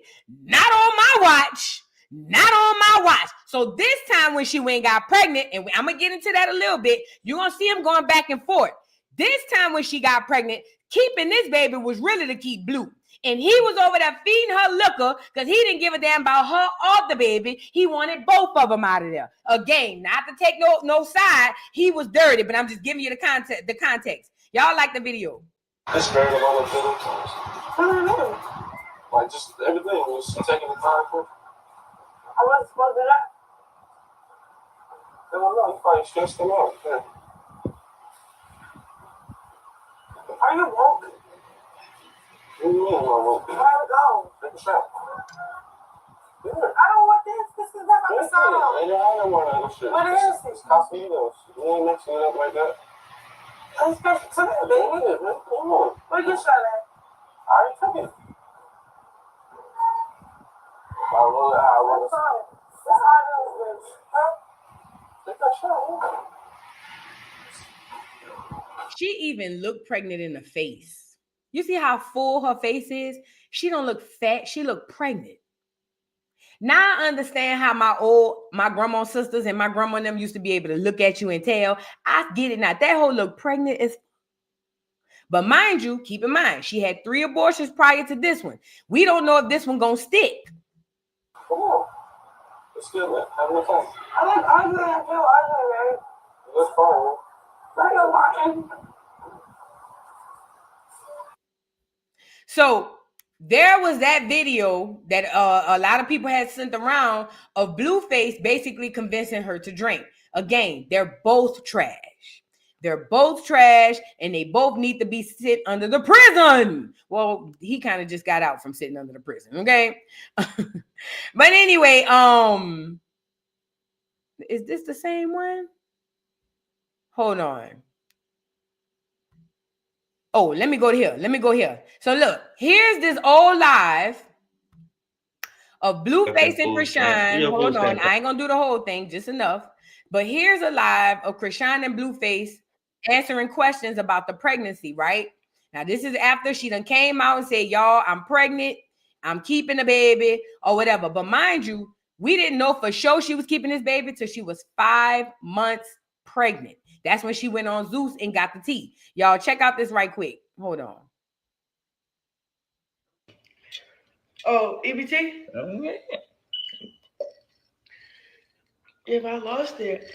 Speaker 1: Not on my watch. Not on my watch. So this time when she went and got pregnant, and I'm going to get into that a little bit, you're going to see them going back and forth. This time when she got pregnant, keeping this baby was really to keep Blue. And he was over there feeding her liquor because he didn't give a damn about her or the baby. He wanted both of them out of there. Again, not to take no side. He was dirty, but I'm just giving you the context. Y'all like the video?
Speaker 11: This married a lot of little times. I don't know. Like just everything was taking the time for. I wasn't supposed to that. I don't know. You probably stressed them out. Yeah. Are you woke? What do you mean I'm woke? Where to go? Take a shot. Yeah. I don't want this. This is not my song. I don't want that shit. What is it? It's Casinos. You ain't mixing it up like that. I'm special to that, baby. Come on. Where you shot at? I already took it. I roll it out. That's all. That's all I know, bitch. Huh? Take that shot.
Speaker 1: She even looked pregnant in the face. You see how full her face is? She don't look fat. She look pregnant. Now I understand how my grandma sisters and my grandma and them used to be able to look at you and tell. I get it now. That whole look pregnant is. But mind you, keep in mind, she had 3 abortions prior to this one. We don't know if this one gonna stick.
Speaker 11: Come on. Let's get it. Have a fun. I like ugly and feel ugly, man. Let's fun. I don't watching.
Speaker 1: So there was that video that a lot of people had sent around of Blueface basically convincing her to drink. Again, they're both trash. They're both trash, and they both need to be sit under the prison. Well, he kind of just got out from sitting under the prison, okay? But anyway, is this the same one? Hold on. Oh, let me go here. So look, here's this old live of Blueface and Chrisean. Hold on, I ain't gonna do the whole thing, just enough. But here's a live of Chrisean and Blueface answering questions about the pregnancy, right? Now, this is after she done came out and said, y'all, I'm pregnant, I'm keeping the baby, or whatever. But mind you, we didn't know for sure she was keeping this baby till she was 5 months pregnant. That's when she went on Zeus and got the tea. Y'all check out this right quick. Hold on.
Speaker 4: Oh, EBT? If I lost it,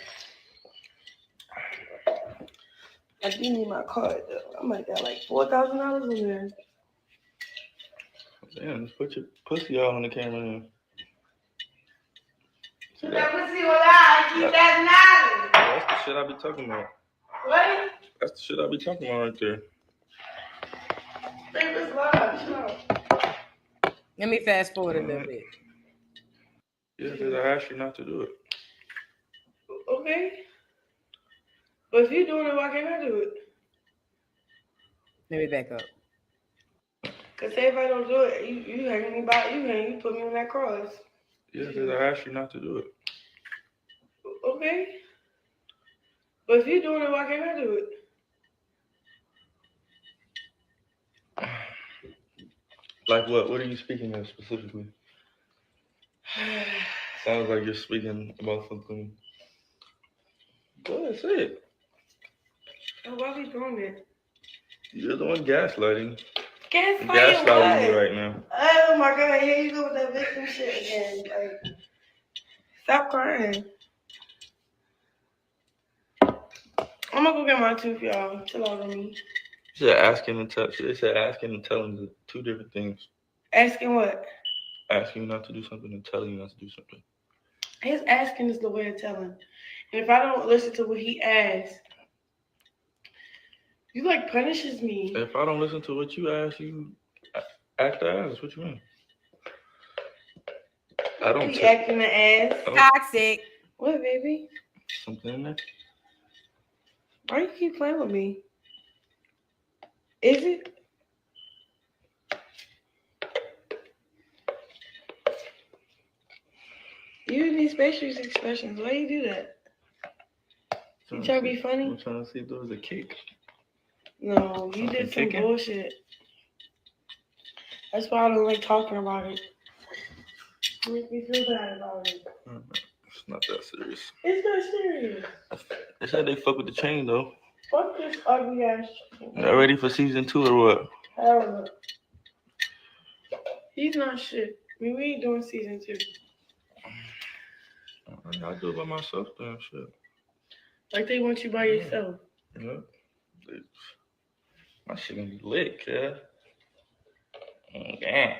Speaker 4: I do need my card though. I might got like $4,000 in there.
Speaker 11: Damn, just put your pussy all on the camera now.
Speaker 4: Put that pussy on out. Keep that knowledge.
Speaker 11: That's the shit I be talking about.
Speaker 4: What?
Speaker 11: That's the shit I be talking about right there.
Speaker 4: Baby, it's live.
Speaker 1: Let me fast forward a little bit.
Speaker 11: Yeah, because I asked you not to do it.
Speaker 4: Okay. But if you're doing it, why can't I do it?
Speaker 1: Let me back up.
Speaker 4: Because say if I don't do it, you hang me by, you put me on that cross.
Speaker 11: Yeah, because I asked you not to do it.
Speaker 4: Okay. But if you're doing it, why can't I do it?
Speaker 11: Like what? What are you speaking of specifically? Sounds like you're speaking about something. Go ahead, say it.
Speaker 4: Oh, why are we doing it?
Speaker 11: You're the one gaslighting.
Speaker 4: Gaslighting
Speaker 11: me right now.
Speaker 4: Oh my God, here you go with that victim shit again. Like, stop crying. I'm gonna go get my tooth, y'all. Chill out on me.
Speaker 11: She said asking and telling. They said asking and telling is 2 different things.
Speaker 4: Asking what?
Speaker 11: Asking you not to do something and telling you not to do something.
Speaker 4: His asking is the way of telling. And if I don't listen to what he asks, you like punishes me.
Speaker 11: If I don't listen to what you ask, you act the ass. What you mean? I don't.
Speaker 4: He acting the ass.
Speaker 1: Toxic.
Speaker 4: What, baby?
Speaker 11: Something in there.
Speaker 4: Why you keep playing with me? Is it? You need facial expressions. Why you do that? You trying to be funny?
Speaker 11: I'm trying to see if there was a cake.
Speaker 4: No, you did some bullshit. That's why I don't like talking about it. Make me feel bad about it.
Speaker 12: It's not that serious.
Speaker 4: It's not serious.
Speaker 12: They said they fuck with the chain though.
Speaker 4: Fuck this ugly ass chain.
Speaker 12: Y'all ready for season 2 or what?
Speaker 4: Hell no. He's not shit. I mean, we ain't doing season 2.
Speaker 12: I'll do it by myself then, shit.
Speaker 4: Like they want you by yourself.
Speaker 12: Yeah. My shit gonna be lit, kid. Damn.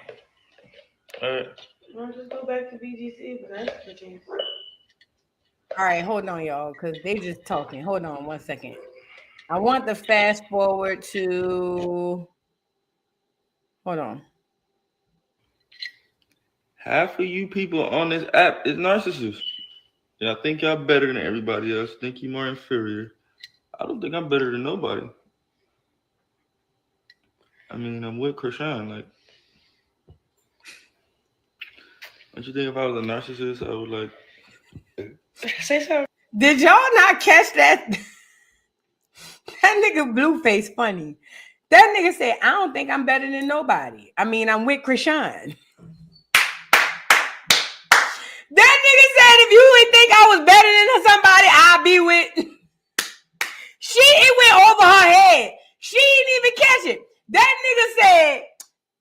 Speaker 12: Alright.
Speaker 4: I'll just go back to BGC, but that's the chance.
Speaker 1: All right, hold on, y'all, because they just talking. Hold on 1 second. I want to fast forward to. Hold on.
Speaker 12: Half of you people on this app is narcissists. Y'all think y'all better than everybody else. Think you more inferior. I don't think I'm better than nobody. I mean, I'm with Chrisean. Like, don't you think if I was a narcissist, I would like
Speaker 4: say so?
Speaker 1: Did y'all not catch that? That nigga Blueface funny. That nigga said, I don't think I'm better than nobody. I mean, I'm with Chrisean. That nigga said, if you would think I was better than somebody, I'll be with. It went over her head. She didn't even catch it. That nigga said,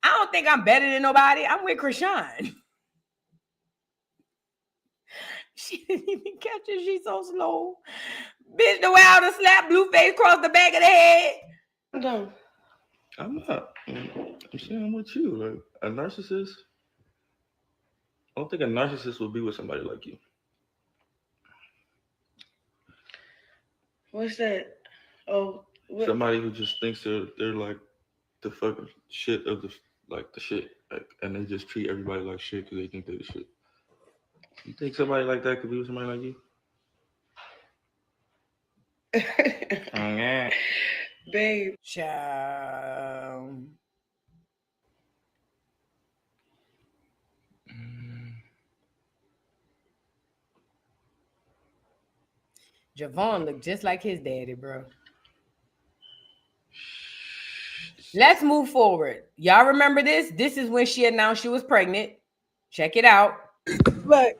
Speaker 1: I don't think I'm better than nobody. I'm with Chrisean. She didn't even catch it. She's so slow. Bitch, the way I would have slapped Blueface across the back of the head.
Speaker 4: No.
Speaker 12: I'm not. I'm saying I'm with you. Like a narcissist. I don't think a narcissist would be with somebody like you.
Speaker 4: What's that? Oh, what?
Speaker 12: Somebody who just thinks they're like the fucking shit of the shit, like, and they just treat everybody like shit because they think they're the shit. You think somebody like that could be with somebody like you? Yeah.
Speaker 4: Babe.
Speaker 1: Child. Javon looked just like his daddy, bro. Let's move forward. Y'all remember this? This is when she announced she was pregnant. Check it out.
Speaker 4: Look,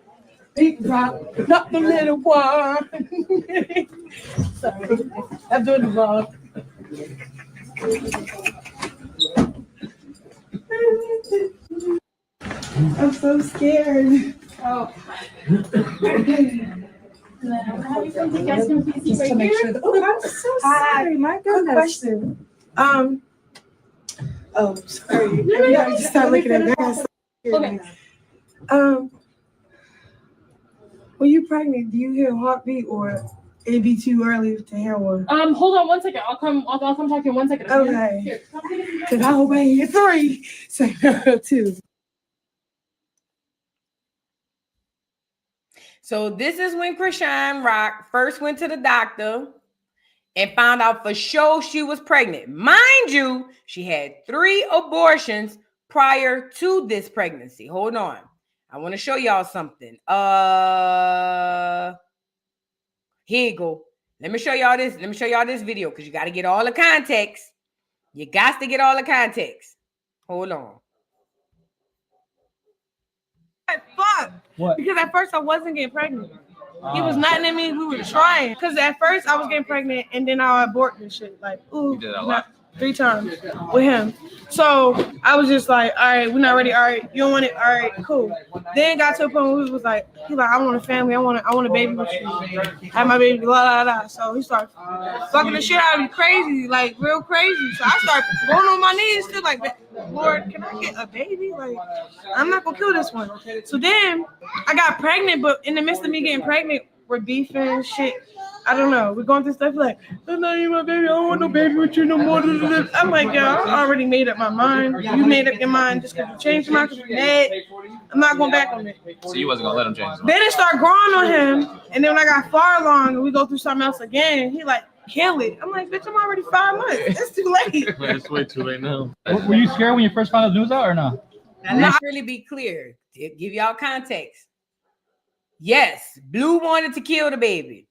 Speaker 4: big drop, not the little one. Sorry, I'm doing the vlog. I'm so scared. Oh. Just to make sure that, oh, I'm so sorry. My goodness. Question. Oh, sorry. I just started looking at that. Okay. When you're pregnant, do you hear a heartbeat or it'd be too early to hear one?
Speaker 5: Hold on 1 second. I'll come talk to you in 1 second.
Speaker 4: Okay. Because I'll obey you. 3, say 2.
Speaker 1: So this is when Chrisean Rock first went to the doctor and found out for sure she was pregnant. Mind you, she had 3 abortions prior to this pregnancy. Hold on. I want to show y'all something. Here you go. Let me show y'all this. Let me show y'all this video because you got to get all the context. You got to get all the context. Hold on.
Speaker 4: Fuck. What? Because at first I wasn't getting pregnant. He was nothing in me. We were trying. Because at first I was getting pregnant and then I aborted and shit. Like, ooh. You did that a lot? 3 times with him. So I was just like, all right, we're not ready. All right, you don't want it. All right, cool. Then it got to a point where he was like, I want a family. I want a baby with you. Have my baby, la la la. So he started fucking the shit out of me crazy, like real crazy. So I started going on my knees, still like, Lord, can I get a baby? Like, I'm not gonna kill this one. So then I got pregnant, but in the midst of me getting pregnant, we're beefing shit. I don't know. We're going through stuff like, that's not even my baby. I don't want no baby with you no more. I'm like, yo, I already made up my mind. You made up your mind just because you changed your mind because you're mad. I'm not going back on it.
Speaker 13: So you wasn't going to let him change his mind?
Speaker 4: Then it started growing on him. And then when I got far along and we go through something else again, he like, kill it. I'm like, bitch, I'm already 5 months. It's too late.
Speaker 13: It's way too late now.
Speaker 14: Were you scared when you first found the news out or not?
Speaker 1: Now, let's really be clear. Give y'all context. Yes, Blue wanted to kill the baby.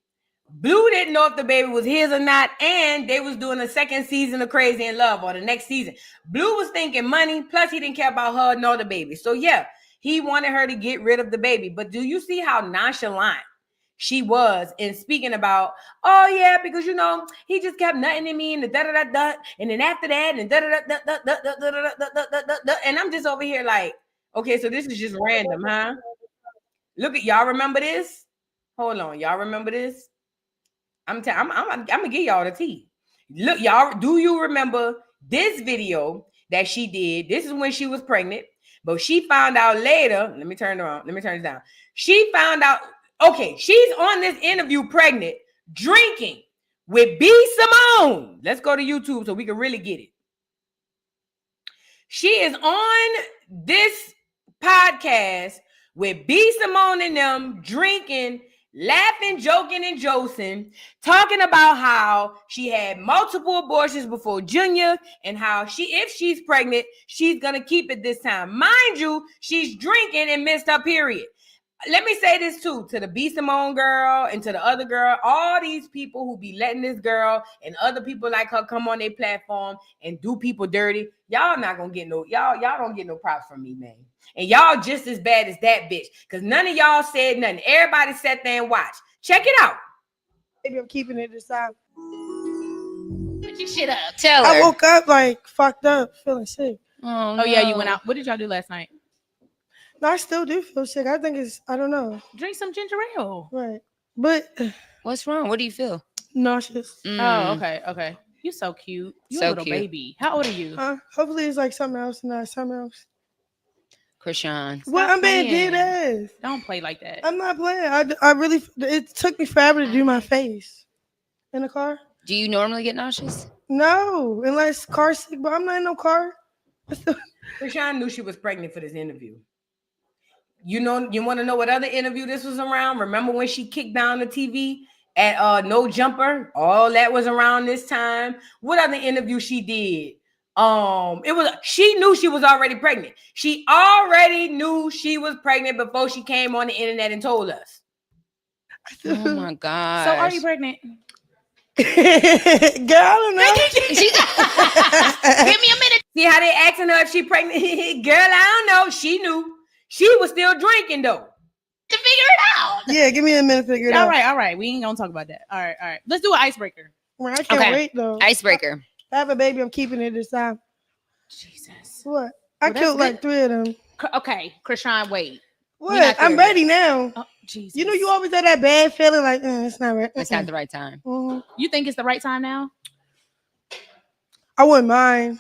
Speaker 1: Blue didn't know if the baby was his or not, and they was doing the 2nd season of Crazy in Love or the next season. Blue was thinking money, plus he didn't care about her nor the baby. So yeah, He wanted her to get rid of the baby. But do you see how nonchalant she was in speaking about, oh yeah, because you know, he just kept nutting in me and the da-da-da-da, and then after that, and da-da-da-da-da-da-da-da-da-da-da-da, and I'm just over here like, okay, so this is just random, huh? Look at y'all remember this? Hold on, y'all remember this? I'm gonna give y'all the tea. Look, y'all, do you remember this video that she did? This is when she was pregnant, but she found out later. Let me turn it on. Let me turn it down. She found out, okay, she's on this interview pregnant, drinking with B. Simone. Let's go to YouTube so we can really get it. She is on this podcast with B. Simone and them drinking, laughing, joking, and josing, talking about how she had multiple abortions before Junior and how if she's pregnant, she's going to keep it this time. Mind you, she's drinking and missed her period. Let me say this too, to the B. Simone girl and to the other girl, all these people who be letting this girl and other people like her come on their platform and do people dirty, y'all not going to get y'all don't get no props from me, man. And y'all just as bad as that bitch. Because none of y'all said nothing. Everybody sat there and watched. Check it out.
Speaker 4: Maybe I'm keeping it this time.
Speaker 15: Put your shit up. Tell her.
Speaker 4: I woke up like fucked up, feeling sick.
Speaker 15: Oh, yeah, you went out. What did y'all do last night?
Speaker 4: No, I still do feel sick. I think I don't know.
Speaker 15: Drink some ginger ale.
Speaker 4: Right. But
Speaker 15: what's wrong? What do you feel?
Speaker 4: Nauseous.
Speaker 15: Oh, okay. You so cute. You
Speaker 4: So
Speaker 15: a little
Speaker 4: cute.
Speaker 15: baby. How old are you?
Speaker 4: Hopefully it's like something else, not something else.
Speaker 15: Chrisean.
Speaker 4: Well, I'm being dead ass.
Speaker 15: Don't play like that.
Speaker 4: I'm not playing. I really, it took me forever to do my face in the car.
Speaker 15: Do you normally get nauseous?
Speaker 4: No, unless car sick, but I'm not in no car.
Speaker 1: Chrisean knew she was pregnant for this interview. You know, you want to know what other interview this was around? Remember when she kicked down the TV at No Jumper? All that was around this time. What other interview she did? She knew she was already pregnant. She already knew she was pregnant before she came on the internet and told us.
Speaker 15: Oh my God.
Speaker 1: So are you
Speaker 15: pregnant?
Speaker 4: Girl, I don't know.
Speaker 15: Give me a minute.
Speaker 1: See how they asking her if she pregnant? Girl, I don't know. She knew. She was still drinking though.
Speaker 15: To figure it out.
Speaker 4: Yeah, give me a minute to figure it out.
Speaker 15: All right. We ain't gonna talk about that. All right. Let's do an icebreaker.
Speaker 4: Well, I can't wait though.
Speaker 15: Icebreaker.
Speaker 4: I have a baby. I'm keeping it this time.
Speaker 15: Jesus.
Speaker 4: What? I
Speaker 15: Well,
Speaker 4: killed
Speaker 15: that's
Speaker 4: like 3 of them.
Speaker 15: Okay, Chrisean, wait.
Speaker 4: What? I'm ready now.
Speaker 15: Oh, Jesus.
Speaker 4: You know, you always have that bad feeling like it's not right.
Speaker 15: It's not the right time.
Speaker 4: Mhm.
Speaker 15: You think it's the right time now?
Speaker 4: I wouldn't mind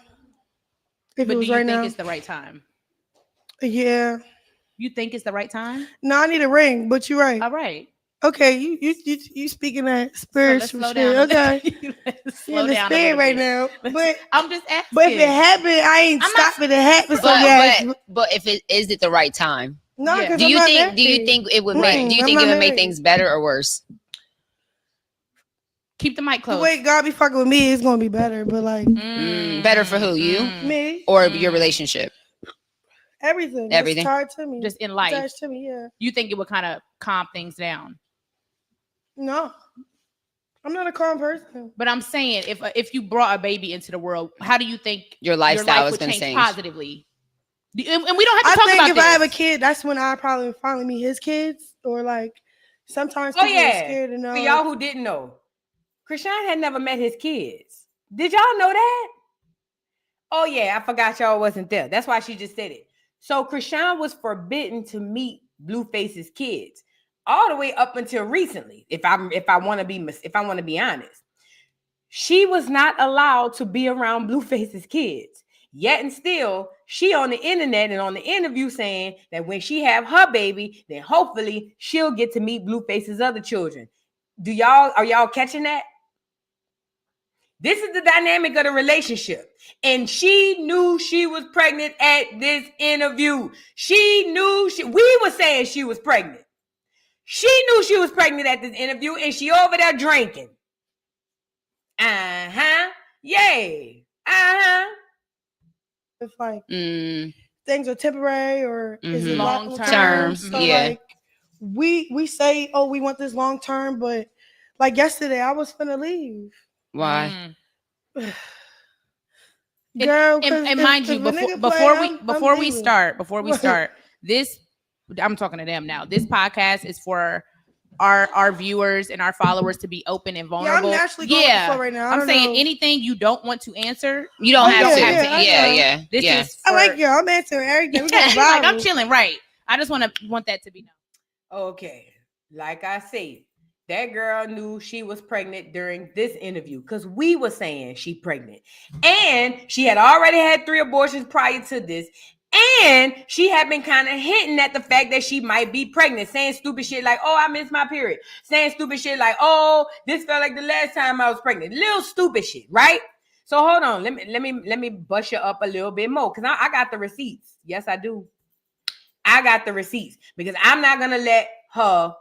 Speaker 4: if
Speaker 15: But
Speaker 4: it was
Speaker 15: do you
Speaker 4: right
Speaker 15: think
Speaker 4: now.
Speaker 15: it's the right time?
Speaker 4: Yeah.
Speaker 15: You think it's the right time?
Speaker 4: No, I need a ring, but you're right.
Speaker 15: All right.
Speaker 4: Okay, you speaking that spiritual
Speaker 15: slow
Speaker 4: shit.
Speaker 15: down a
Speaker 4: Okay.
Speaker 15: Slow
Speaker 4: in the
Speaker 15: down a
Speaker 4: spirit
Speaker 15: little
Speaker 4: right
Speaker 15: bit.
Speaker 4: now. But
Speaker 15: I'm just asking.
Speaker 4: But if it happened, I ain't stopping it happen. So yeah.
Speaker 15: But if it is it the right time?
Speaker 4: No,
Speaker 15: Yeah.
Speaker 4: because
Speaker 15: Do
Speaker 4: I'm
Speaker 15: you
Speaker 4: not
Speaker 15: think
Speaker 4: married.
Speaker 15: do you think it would make do you
Speaker 4: I'm
Speaker 15: think
Speaker 4: not
Speaker 15: it would make
Speaker 4: married.
Speaker 15: things better or worse? Keep the mic close.
Speaker 4: The way God be fucking with me, it's gonna be better. But like
Speaker 15: Better for who? You?
Speaker 4: me,
Speaker 15: Or your relationship?
Speaker 4: everything.
Speaker 15: Everything.
Speaker 4: That's tied to me.
Speaker 15: Just in life.
Speaker 4: Attached to me, yeah.
Speaker 15: You think it would kind of calm things down?
Speaker 4: No, I'm not a calm person.
Speaker 15: But I'm saying, if you brought a baby into the world, how do you think
Speaker 16: Your lifestyle
Speaker 15: life
Speaker 16: is
Speaker 15: would
Speaker 16: gonna
Speaker 15: change
Speaker 16: change.
Speaker 15: positively? And we don't have to
Speaker 4: I
Speaker 15: talk
Speaker 4: think
Speaker 15: about
Speaker 4: if
Speaker 15: this.
Speaker 4: I have a kid, that's when I probably finally meet his kids, or like sometimes
Speaker 1: Oh
Speaker 4: people are
Speaker 1: yeah.
Speaker 4: scared to know.
Speaker 1: For y'all who didn't know, Chrisean had never met his kids. Did y'all know that? Oh yeah, I forgot y'all wasn't there. That's why she just said it. So Chrisean was forbidden to meet Blueface's kids all the way up until recently. If I want to be honest, she was not allowed to be around Blueface's kids. Yet and still, she on the internet and on the interview saying that when she have her baby, then hopefully she'll get to meet Blueface's other children. Are y'all catching that? This is the dynamic of the relationship. And she knew she was pregnant at this interview. She knew we were saying she was pregnant. She knew she was pregnant at this interview and she over there drinking. Yay.
Speaker 4: If like things are temporary or is it
Speaker 15: Long
Speaker 4: long
Speaker 15: term.
Speaker 4: term? So
Speaker 16: Yeah.
Speaker 4: like we say, oh, we want this long term, but like yesterday, I was finna leave.
Speaker 16: Why?
Speaker 4: Girl,
Speaker 15: and mind you, before we start, this I'm talking to them now. This podcast is for our viewers and our followers to be open and vulnerable.
Speaker 4: I'm actually going with the flow right now.
Speaker 15: I'm saying anything you don't want to answer, you don't have to. This is
Speaker 4: I like you. I'm answering everything. We got
Speaker 15: like I'm chilling, right? I just want that to be known.
Speaker 1: Okay, like I said, that girl knew she was pregnant during this interview because we were saying she pregnant, and she had already had 3 abortions prior to this. And she had been kind of hinting at the fact that she might be pregnant, saying stupid shit like, oh, I missed my period. Saying stupid shit like, oh, this felt like the last time I was pregnant. Little stupid shit, right? So hold on. Let me bust you up a little bit more. Because I got the receipts. Yes, I do. I got the receipts. Because I'm not gonna let her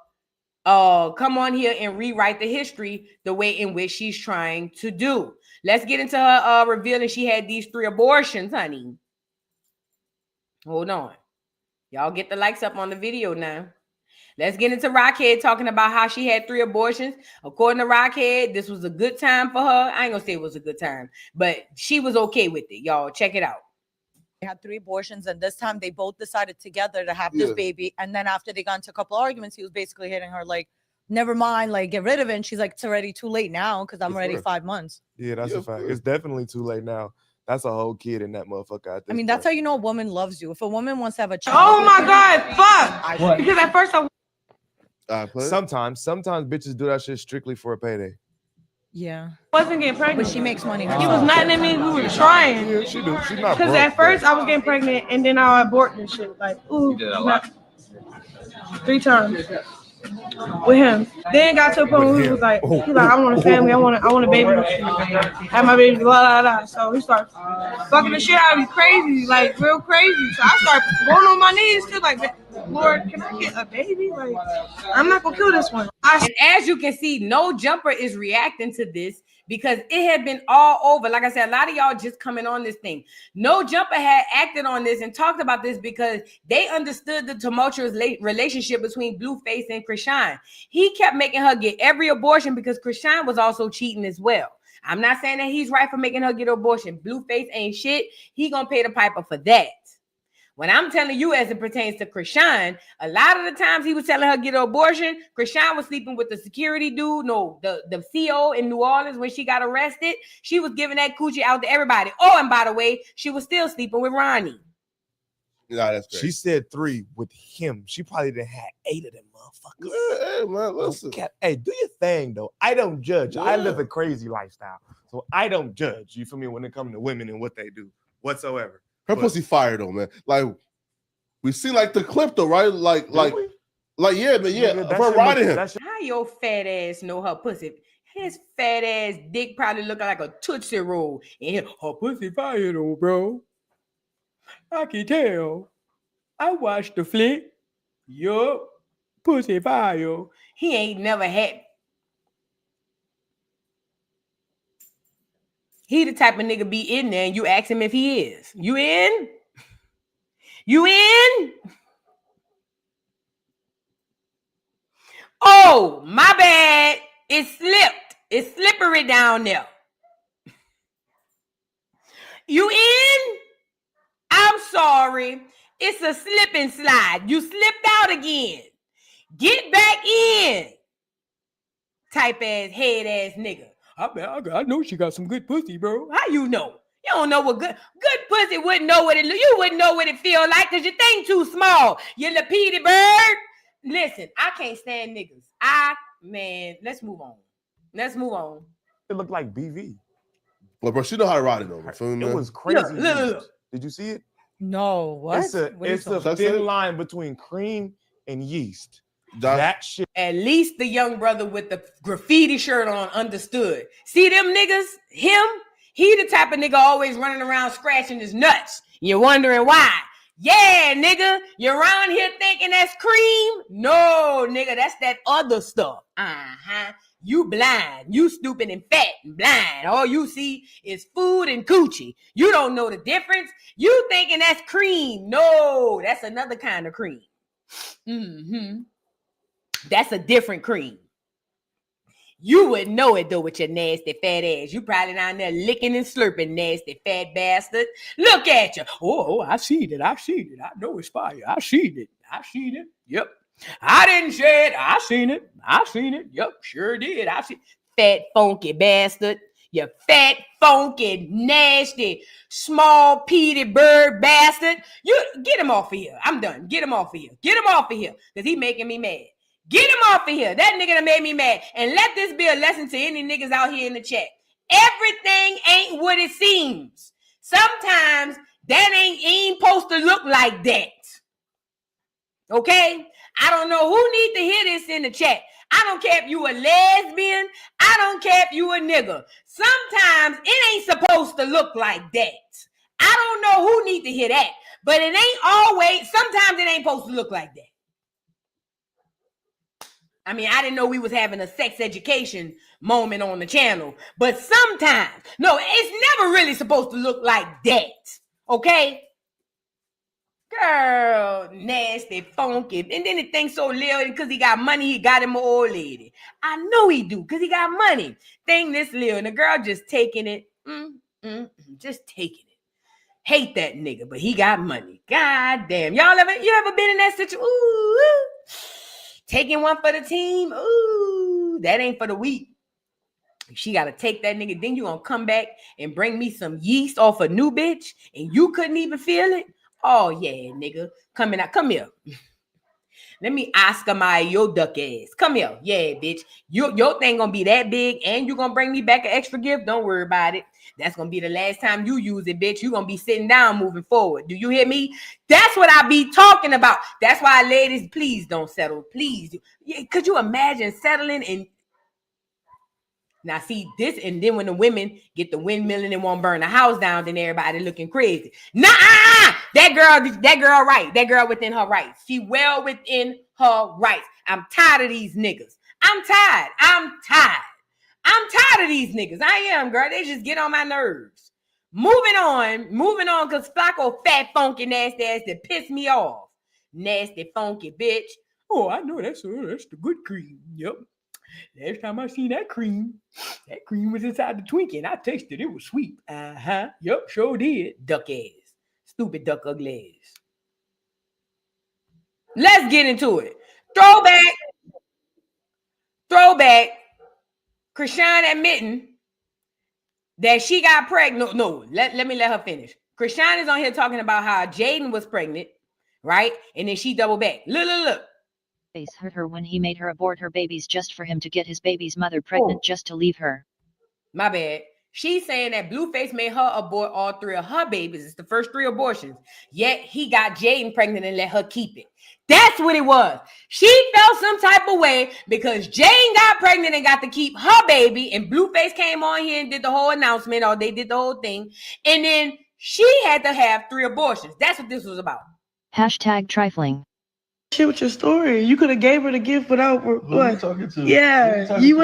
Speaker 1: come on here and rewrite the history the way in which she's trying to do. Let's get into her revealing she had these 3 abortions, honey. Hold on. Y'all get the likes up on the video now. Let's get into Rockhead talking about how she had 3 abortions. According to Rockhead, this was a good time for her. I ain't gonna say it was a good time, but she was okay with it. Y'all check it out.
Speaker 16: They had 3 abortions, and this time they both decided together to have this baby. And then after they got into a couple arguments, he was basically hitting her like, never mind, like get rid of it. And she's like, it's already too late now because I'm already 5 months.
Speaker 17: Yeah, that's a fact. It's definitely too late now. That's a whole kid in that motherfucker.
Speaker 16: I mean, that's how you know a woman loves you. If a woman wants to have a child.
Speaker 4: Oh my God, fuck. Because at first
Speaker 17: sometimes bitches do that shit strictly for a payday.
Speaker 16: Yeah.
Speaker 4: Wasn't getting pregnant.
Speaker 16: But she makes money.
Speaker 4: He was not in me. We were trying.
Speaker 17: Yeah, she do. She's not.
Speaker 4: Because at first I was getting pregnant and then I aborted and shit. Like, ooh.
Speaker 13: You did a lot.
Speaker 4: 3 times. With him. Then it got to a point where he was like, I want a family, I want a baby. Have my baby, blah, blah, blah. So he started fucking the shit out of me crazy, like real crazy. So I started going on my knees too, like, Lord, can I get a baby? Like, I'm not gonna kill this one.
Speaker 1: And as you can see, No Jumper is reacting to this because it had been all over. Like I said, a lot of y'all just coming on this thing. No Jumper had acted on this and talked about this because they understood the tumultuous relationship between Blueface and Chrisean. He kept making her get every abortion because Chrisean was also cheating as well. I'm not saying that he's right for making her get an abortion. Blueface ain't shit. He gonna pay the piper for that. When I'm telling you as it pertains to Chrisean, a lot of the times he was telling her get an abortion, Chrisean was sleeping with the security dude, the CO in New Orleans when she got arrested. She was giving that coochie out to everybody. Oh, and by the way, she was still sleeping with Ronnie.
Speaker 8: Nah, that's crazy.
Speaker 17: She said 3 with him. She probably done had 8 of them motherfuckers.
Speaker 8: Hey, man, listen.
Speaker 17: Hey, do your thing though. I don't judge.
Speaker 8: Yeah.
Speaker 17: I live a crazy lifestyle, so I don't judge. You feel me when it comes to women and what they do whatsoever.
Speaker 8: Her pussy fire though, man. Like we see like the clip though, right? Like yeah, man, yeah. Her riding him.
Speaker 1: How your fat ass know her pussy? His fat ass dick probably looking like a Tootsie Roll. And her pussy fire though, bro. I can tell. I watched the flick. Yup. Pussy fire. He ain't never had. He the type of nigga be in there and you ask him if he is. You in? You in? Oh, my bad. It slipped. It's slippery down there. You in? I'm sorry. It's a slip and slide. You slipped out again. Get back in. Type ass, head ass nigga. I know she got some good pussy, bro. How you know? You don't know what good pussy wouldn't know what it. You wouldn't know what it feel like because your thing too small. You lapidity bird. Listen, I can't stand niggas. Let's move on. Let's move on.
Speaker 17: It looked like BV.
Speaker 8: Well, bro, she know how to ride it though.
Speaker 17: It was crazy.
Speaker 1: Look.
Speaker 17: Did you see it?
Speaker 16: No, what?
Speaker 17: It's a thin line between cream and yeast. That shit.
Speaker 1: At least the young brother with the graffiti shirt on understood. See them niggas? Him? He the type of nigga always running around scratching his nuts. You're wondering why. Yeah, nigga. You're around here thinking that's cream? No, nigga. That's that other stuff. You blind. You stupid and fat and blind. All you see is food and coochie. You don't know the difference. You thinking that's cream. No, that's another kind of cream. That's a different cream. You wouldn't know it though with your nasty fat ass. You probably down there licking and slurping, nasty fat bastard. Look at you. Oh, I seen it. I know it's fire. I seen it. I seen it. Yep. I didn't say it. I seen it. I seen it. Yep, sure did. I see fat funky bastard. You fat funky nasty small peaty bird bastard. You get him off of here. I'm done. Get him off of here. Get him off of here. Because he making me mad. Get him off of here. That nigga done made me mad. And let this be a lesson to any niggas out here in the chat. Everything ain't what it seems. Sometimes that ain't supposed to look like that. Okay? I don't know who need to hear this in the chat. I don't care if you a lesbian. I don't care if you a nigga. Sometimes it ain't supposed to look like that. I don't know who need to hear that. But it ain't always, sometimes it ain't supposed to look like that. I mean, I didn't know we was having a sex education moment on the channel. But sometimes, no, it's never really supposed to look like that. Okay? Girl, nasty, funky. And then he thinks so little because he got money, he got him an old lady. I know he do because he got money. Think this little. And the girl just taking it. Just taking it. Hate that nigga, but he got money. God damn. You ever been in that situation? Ooh. Taking one for the team. Ooh. That ain't for the weak. She got to take that nigga. Then you going to come back and bring me some yeast off a new bitch and you couldn't even feel it? Oh, yeah, nigga. Coming out. Come here. Let me Oscar my your duck ass. Come here. Yeah, bitch. Your thing going to be that big and you going to bring me back an extra gift? Don't worry about it. That's going to be the last time you use it, bitch. You're going to be sitting down moving forward. Do you hear me? That's what I be talking about. That's why, ladies, please don't settle. Please. Could you imagine settling and now see this, and then when the women get the windmilling and won't burn the house down, then everybody looking crazy. Nah, that girl right. That girl within her rights. She well within her rights. I'm tired of these niggas. I'm tired of these niggas. I am, girl. They just get on my nerves. Moving on, because Flacco fat, funky, nasty ass that pissed me off. Nasty, funky bitch. Oh, I know that's the good cream. Yep. Last time I seen that cream was inside the Twinkie, and I tasted it. It was sweet. Yep, sure did. Duck ass. Stupid duck ugly ass. Let's get into it. Throwback. Chrisean admitting that she got pregnant. No, let me let her finish. Chrisean is on here talking about how Jaden was pregnant, right? And then she double back. Look.
Speaker 18: Face hurt her when he made her abort her babies just for him to get his baby's mother pregnant just to leave her.
Speaker 1: My bad. She's saying that Blueface made her abort all 3 of her babies. It's the first 3 abortions. Yet he got Jaden pregnant and let her keep it. That's what it was. She felt some type of way because Jaden got pregnant and got to keep her baby. And Blueface came on here and did the whole announcement, or they did the whole thing. And then she had to have 3 abortions. That's what this was about.
Speaker 18: Hashtag trifling.
Speaker 4: Shit with your story. You could have gave her the gift without what?
Speaker 13: Who are you talking to?
Speaker 4: Yeah, you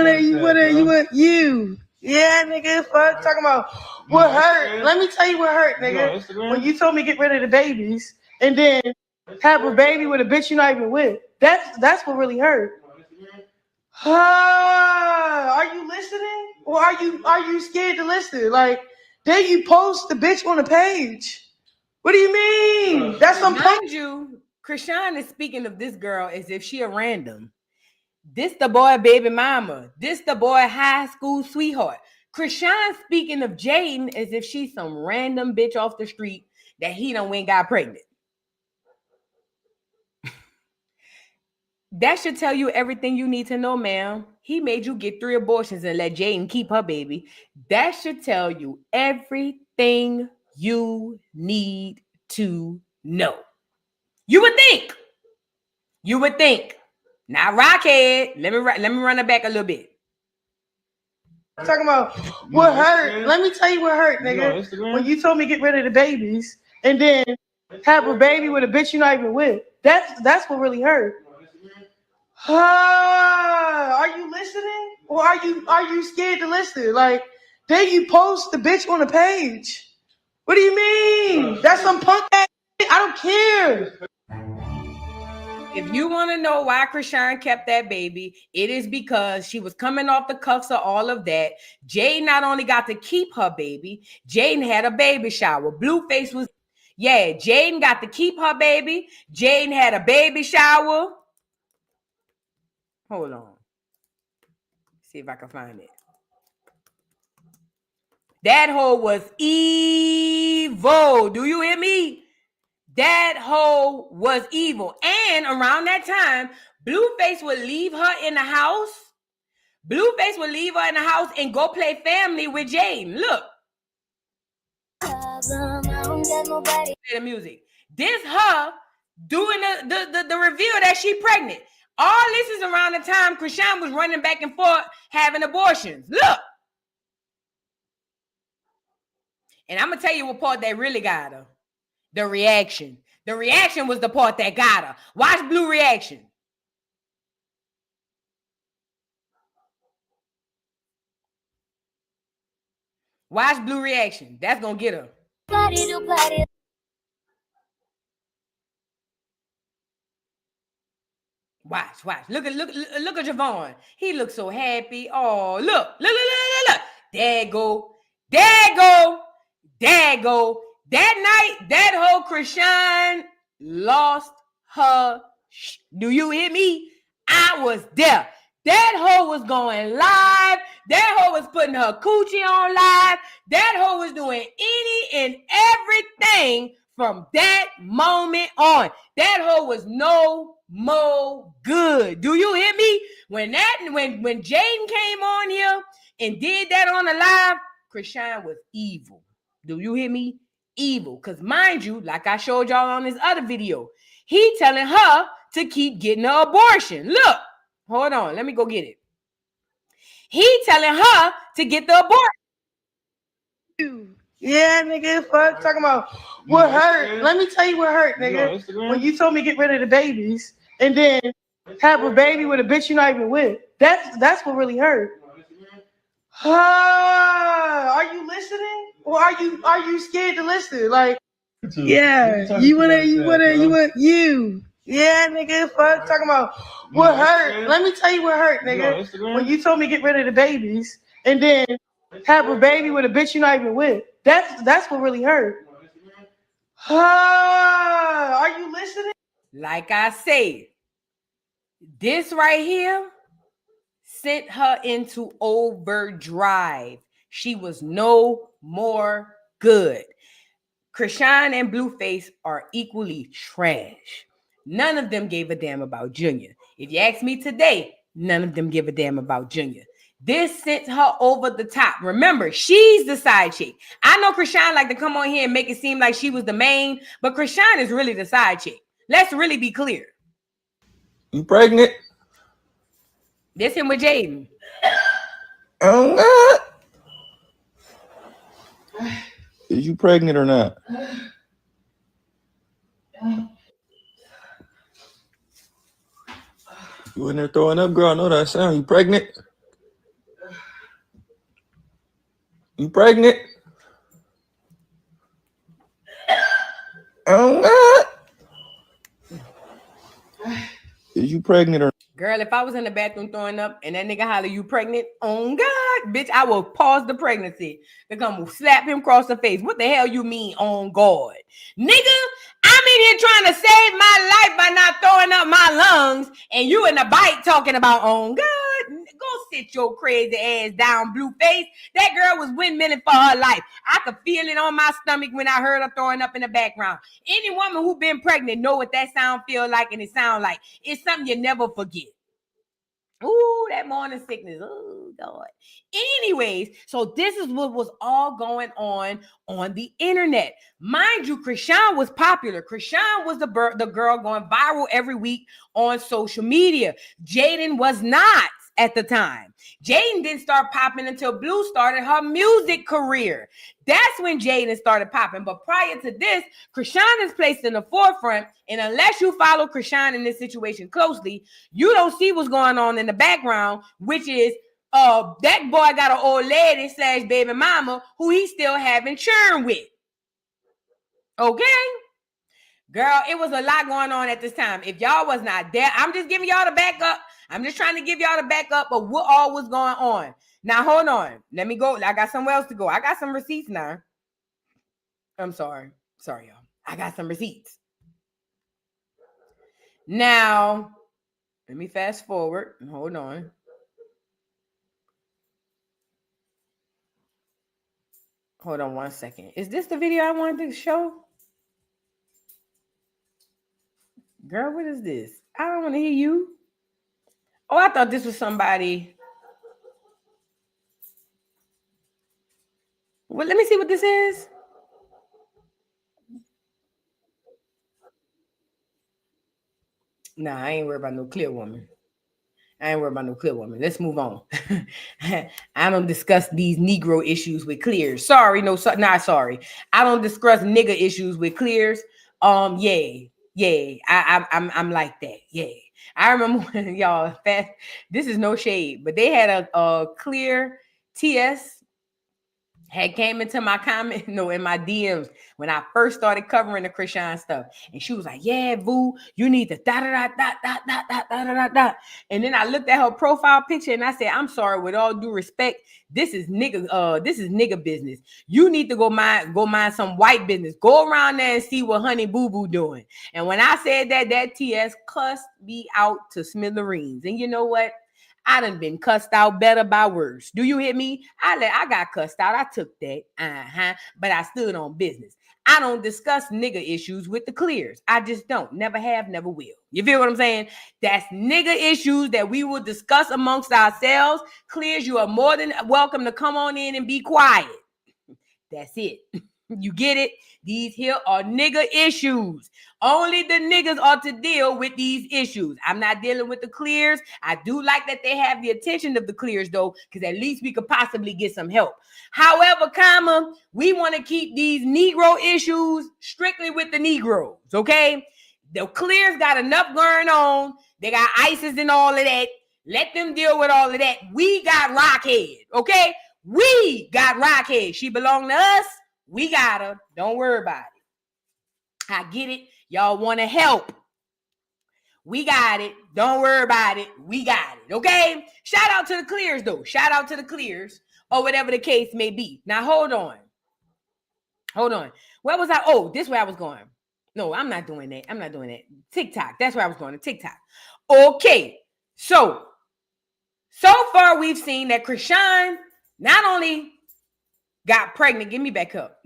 Speaker 4: you. Yeah, nigga, fuck. Talking about what hurt. Let me tell you what hurt, nigga. When you told me get rid of the babies and then have a baby with a bitch you're not even with. That's what really hurt. Are you listening? Or are you scared to listen? Like, then you post the bitch on the page. What do you mean? That's some
Speaker 1: Mind you, Chrisean is speaking of this girl as if she a random. This the boy baby mama. This the boy high school sweetheart. Chrisean speaking of Jaden as if she's some random bitch off the street that he done went got pregnant. That should tell you everything you need to know, ma'am. He made you get 3 abortions and let Jaden keep her baby. That should tell you everything you need to know. You would think. Now, Rockhead, let me run it back a little bit.
Speaker 4: Talking about what hurt. Let me tell you what hurt, nigga. When you told me get rid of the babies and then have a baby with a bitch you're not even with. That's what really hurt. Are you listening? Or are you scared to listen? Like, then you post the bitch on the page. What do you mean? That's some punk ass shit. I don't care.
Speaker 1: If you want to know why Chrisean kept that baby, it is because she was coming off the cuffs of all of that. Jaden not only got to keep her baby, Jaden had a baby shower. Blueface was, Yeah, Jaden got to keep her baby. Jaden had a baby shower. Hold on. See if I can find it. That hoe was evil. Do you hear me? That hoe was evil. And around that time, Blueface would leave her in the house. Blueface would leave her in the house and go play family with Jaden. Look. Play the music. This her doing the reveal that she pregnant. All this is around the time Chrisean was running back and forth having abortions. Look. And I'm going to tell you what part that really got her. The reaction. The reaction was the part that got her. Watch Blue reaction. Watch Blue reaction. That's going to get her. Watch. Look at Javon. He looks so happy. Oh, look. There go. That night, that whole Chrisean lost her. Do you hear me? I was there. That hoe was going live. That hoe was putting her coochie on live. That hoe was doing any and everything from that moment on. That hoe was no more good. Do you hear me? When Jaden came on here and did that on the live, Chrisean was evil. Do you hear me? Evil. Because mind you, like I showed y'all on this other video, he telling her to keep getting an abortion. Look, hold on. Let me go get it. He telling her to get the abortion.
Speaker 4: Yeah, nigga, fuck. Talking about what hurt. Let me tell you what hurt, nigga. When you told me get rid of the babies and then have a baby with a bitch you're not even with. That's what really hurt. Are you listening? Or are you scared to listen? Like, yeah, you. Yeah, nigga, fuck. Talking about what hurt. Let me tell you what hurt, nigga. When you told me get rid of the babies and then have a baby with a bitch you're not even with. That's what really hurt. Are you listening?
Speaker 1: Like I said, this right here sent her into overdrive. She was no more good. Chrisean and Blueface are equally trash. None of them gave a damn about Junior. If you ask me today, none of them give a damn about Junior. This sent her over the top. Remember, she's the side chick. I know Chrisean like to come on here and make it seem like she was the main, but Chrisean is really the side chick. Let's really be clear.
Speaker 13: You pregnant?
Speaker 1: This him with Jaden.
Speaker 13: Oh, God. Is you pregnant or not? You in there throwing up, girl? I know that sound. You pregnant? You pregnant? Oh, God. Is you pregnant or?
Speaker 1: Girl, if I was in the bathroom throwing up and that nigga holler, you pregnant? Oh, God, bitch, I will pause the pregnancy. They're going to slap him across the face. What the hell you mean, on God? Nigga, I'm in here trying to save my life by not throwing up my lungs, and you in the bike talking about, oh, God, go sit your crazy ass down, Blueface. That girl was windmilling for her life. I could feel it on my stomach when I heard her throwing up in the background. Any woman who been pregnant know what that sound feel like and it sound like. It's something you never forget. Ooh, that morning sickness. Oh, God. Anyways, so this is what was all going on the internet. Mind you, Chrisean was popular. Chrisean was the girl going viral every week on social media. Jaden was not at the time. Jaden didn't start popping until Blue started her music career. That's when Jaden started popping. But prior to this, Chrisean is placed in the forefront. And unless you follow Chrisean in this situation closely, you don't see what's going on in the background, which is that boy got an old lady / baby mama who he's still having churn with. Okay? Girl, it was a lot going on at this time. If y'all was not there, I'm just giving y'all the backup. I'm just trying to give y'all the backup of what all was going on. Now, hold on. Let me go. I got somewhere else to go. I got some receipts now. I'm sorry. Sorry, y'all. I got some receipts. Now, let me fast forward. Hold on. Hold on 1 second. Is this the video I wanted to show? Girl, what is this? I don't want to hear you. Oh, I thought this was somebody. Well, let me see what this is. Nah, I ain't worried about no clear woman. Let's move on. I don't discuss these Negro issues with clears. Sorry, not sorry. I don't discuss nigga issues with clears. I'm like that. Yeah. I remember when y'all this is no shade, but they had a clear TS had came into my comment, in my DMs when I first started covering the Chrisean stuff. And she was like, yeah, boo, you need to da. And then I looked at her profile picture and I said, I'm sorry, with all due respect, this is nigga business. You need to go mind some white business. Go around there and see what Honey Boo Boo doing. And when I said that TS cussed me out to smithereens. And you know what? I done been cussed out better by worse. Do you hear me? I got cussed out. I took that. But I stood on business. I don't discuss nigga issues with the clears. I just don't. Never have, never will. You feel what I'm saying? That's nigga issues that we will discuss amongst ourselves. Clears, you are more than welcome to come on in and be quiet. That's it. You get it? These here are nigga issues. Only the niggas ought to deal with these issues. I'm not dealing with the clears. I do like that they have the attention of the clears, though, because at least we could possibly get some help. However, we want to keep these Negro issues strictly with the Negroes, okay? The clears got enough going on. They got ISIS and all of that. Let them deal with all of that. We got Rockhead, okay? We got Rockhead. She belong to us. We got her. Don't worry about it. I get it. Y'all want to help. We got it. Don't worry about it. We got it. Okay? Shout out to the clears, though. Shout out to the clears, or whatever the case may be. Now, hold on. Where was I? Oh, this is where I was going. No, I'm not doing that. TikTok. That's where I was going, to TikTok. Okay. So far we've seen that Chrisean not only got pregnant. Give me back up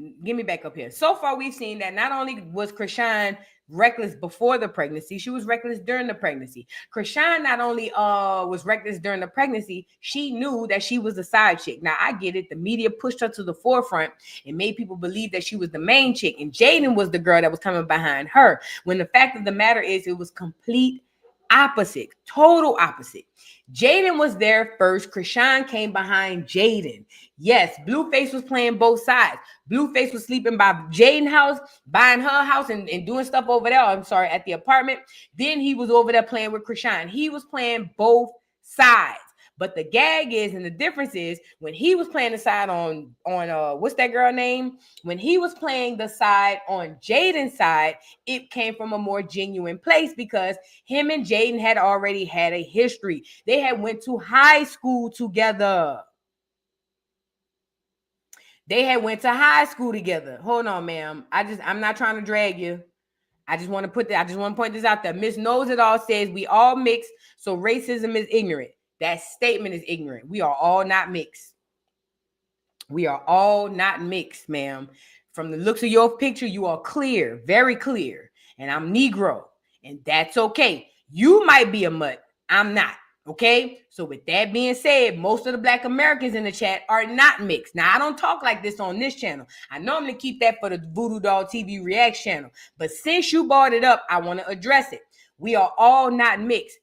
Speaker 1: here. So far, we've seen that not only was Chrisean reckless before the pregnancy, she was reckless during the pregnancy. Chrisean not only was reckless during the pregnancy, she knew that she was a side chick. Now, I get it. The media pushed her to the forefront and made people believe that she was the main chick, and Jaden was the girl that was coming behind her. When the fact of the matter is, it was complete opposite, total opposite. Jaden was there first. Chrisean came behind Jaden. Yes, Blueface was playing both sides. Blueface was sleeping by Jaden's house, buying her house and doing stuff over there. At the apartment. Then he was over there playing with Chrisean. He was playing both sides. But the gag is, and the difference is, when he was playing the side on what's that girl name? When he was playing the side on Jaden's side, it came from a more genuine place because him and Jaden had already had a history. They had went to high school together. Hold on, ma'am. I'm not trying to drag you. I just want to point this out there. Miss Knows It All says we all mix, so racism is ignorant. That statement is ignorant. We are all not mixed. Ma'am. From the looks of your picture, you are clear, very clear. And I'm Negro, and that's okay. You might be a mutt. I'm not. Okay? So with that being said, most of the Black Americans in the chat are not mixed. Now, I don't talk like this on this channel. I normally keep that for the Voodoo Doll TV React channel. But since you brought it up, I want to address it. We are all not mixed.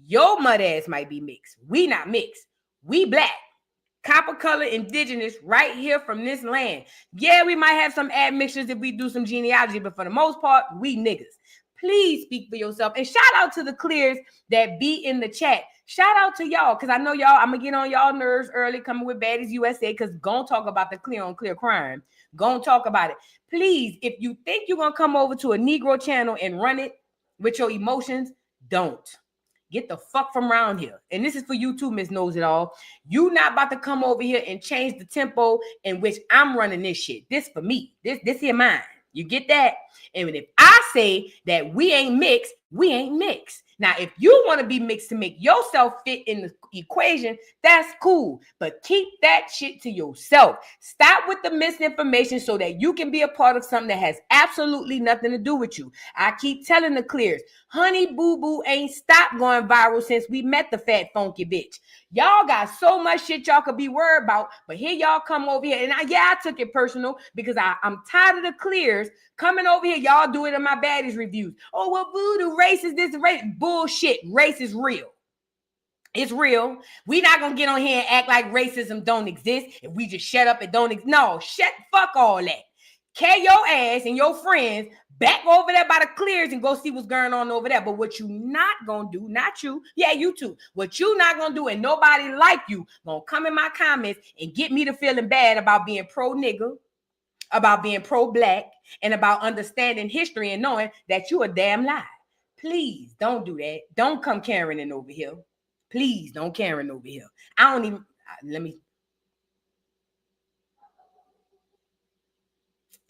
Speaker 1: Your mud ass might be mixed. We not mixed. We Black. Copper color, indigenous, right here from this land. Yeah, we might have some admixtures if we do some genealogy, but for the most part, we niggas. Please speak for yourself. And shout out to the clears that be in the chat. Shout out to y'all, because I know y'all, I'm going to get on y'all nerves early coming with Baddies USA, because gon' talk about the clear on clear crime. Gon' talk about it. Please, if you think you're going to come over to a Negro channel and run it with your emotions, don't. Get the fuck from around here. And this is for you too, Miss Knows It All. You not about to come over here and change the tempo in which I'm running this shit. This for me. This here mine. You get that? And if I say that we ain't mixed, we ain't mixed. Now, if you want to be mixed to make yourself fit in the equation, that's cool. But keep that shit to yourself. Stop with the misinformation so that you can be a part of something that has absolutely nothing to do with you. I keep telling the clears, Honey Boo Boo ain't stopped going viral since we met the fat funky bitch. Y'all got so much shit y'all could be worried about, but here y'all come over here. And I took it personal because I'm tired of the clears coming over here. Y'all do it in my baddies reviews. Oh, well, voodoo, race is this, race. Bullshit. Race is real. It's real. We not going to get on here and act like racism don't exist. If we just shut up, it don't exist. No, fuck all that. Carry your ass and your friends back over there by the clears and go see what's going on over there. But what you not going to do, not you, yeah, you too. What you not going to do, and nobody like you going to come in my comments and get me to feeling bad about being pro-nigga, about being pro-black, and about understanding history and knowing that you a damn lie. Please don't do that. Don't come Karen in over here. Please don't Karen over here. I don't even, let me,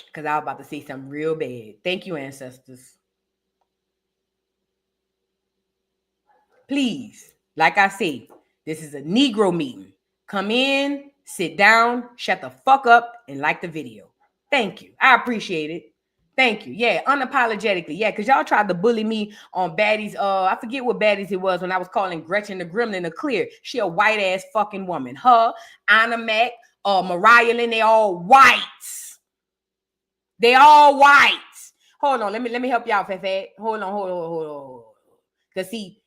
Speaker 1: because I was about to say something real bad. Thank you, ancestors. Please, like I say, this is a Negro meeting. Come in, sit down, shut the fuck up, and like the video. Thank you. I appreciate it. Thank you. Yeah, unapologetically. Yeah, because y'all tried to bully me on baddies. I forget what baddies it was when I was calling Gretchen the Gremlin the Clear. She a white-ass fucking woman. Her, Anna Mac, Mariah Lynn, they all whites. They all whites. Hold on, let me help y'all, Fat. Hold on. Because see,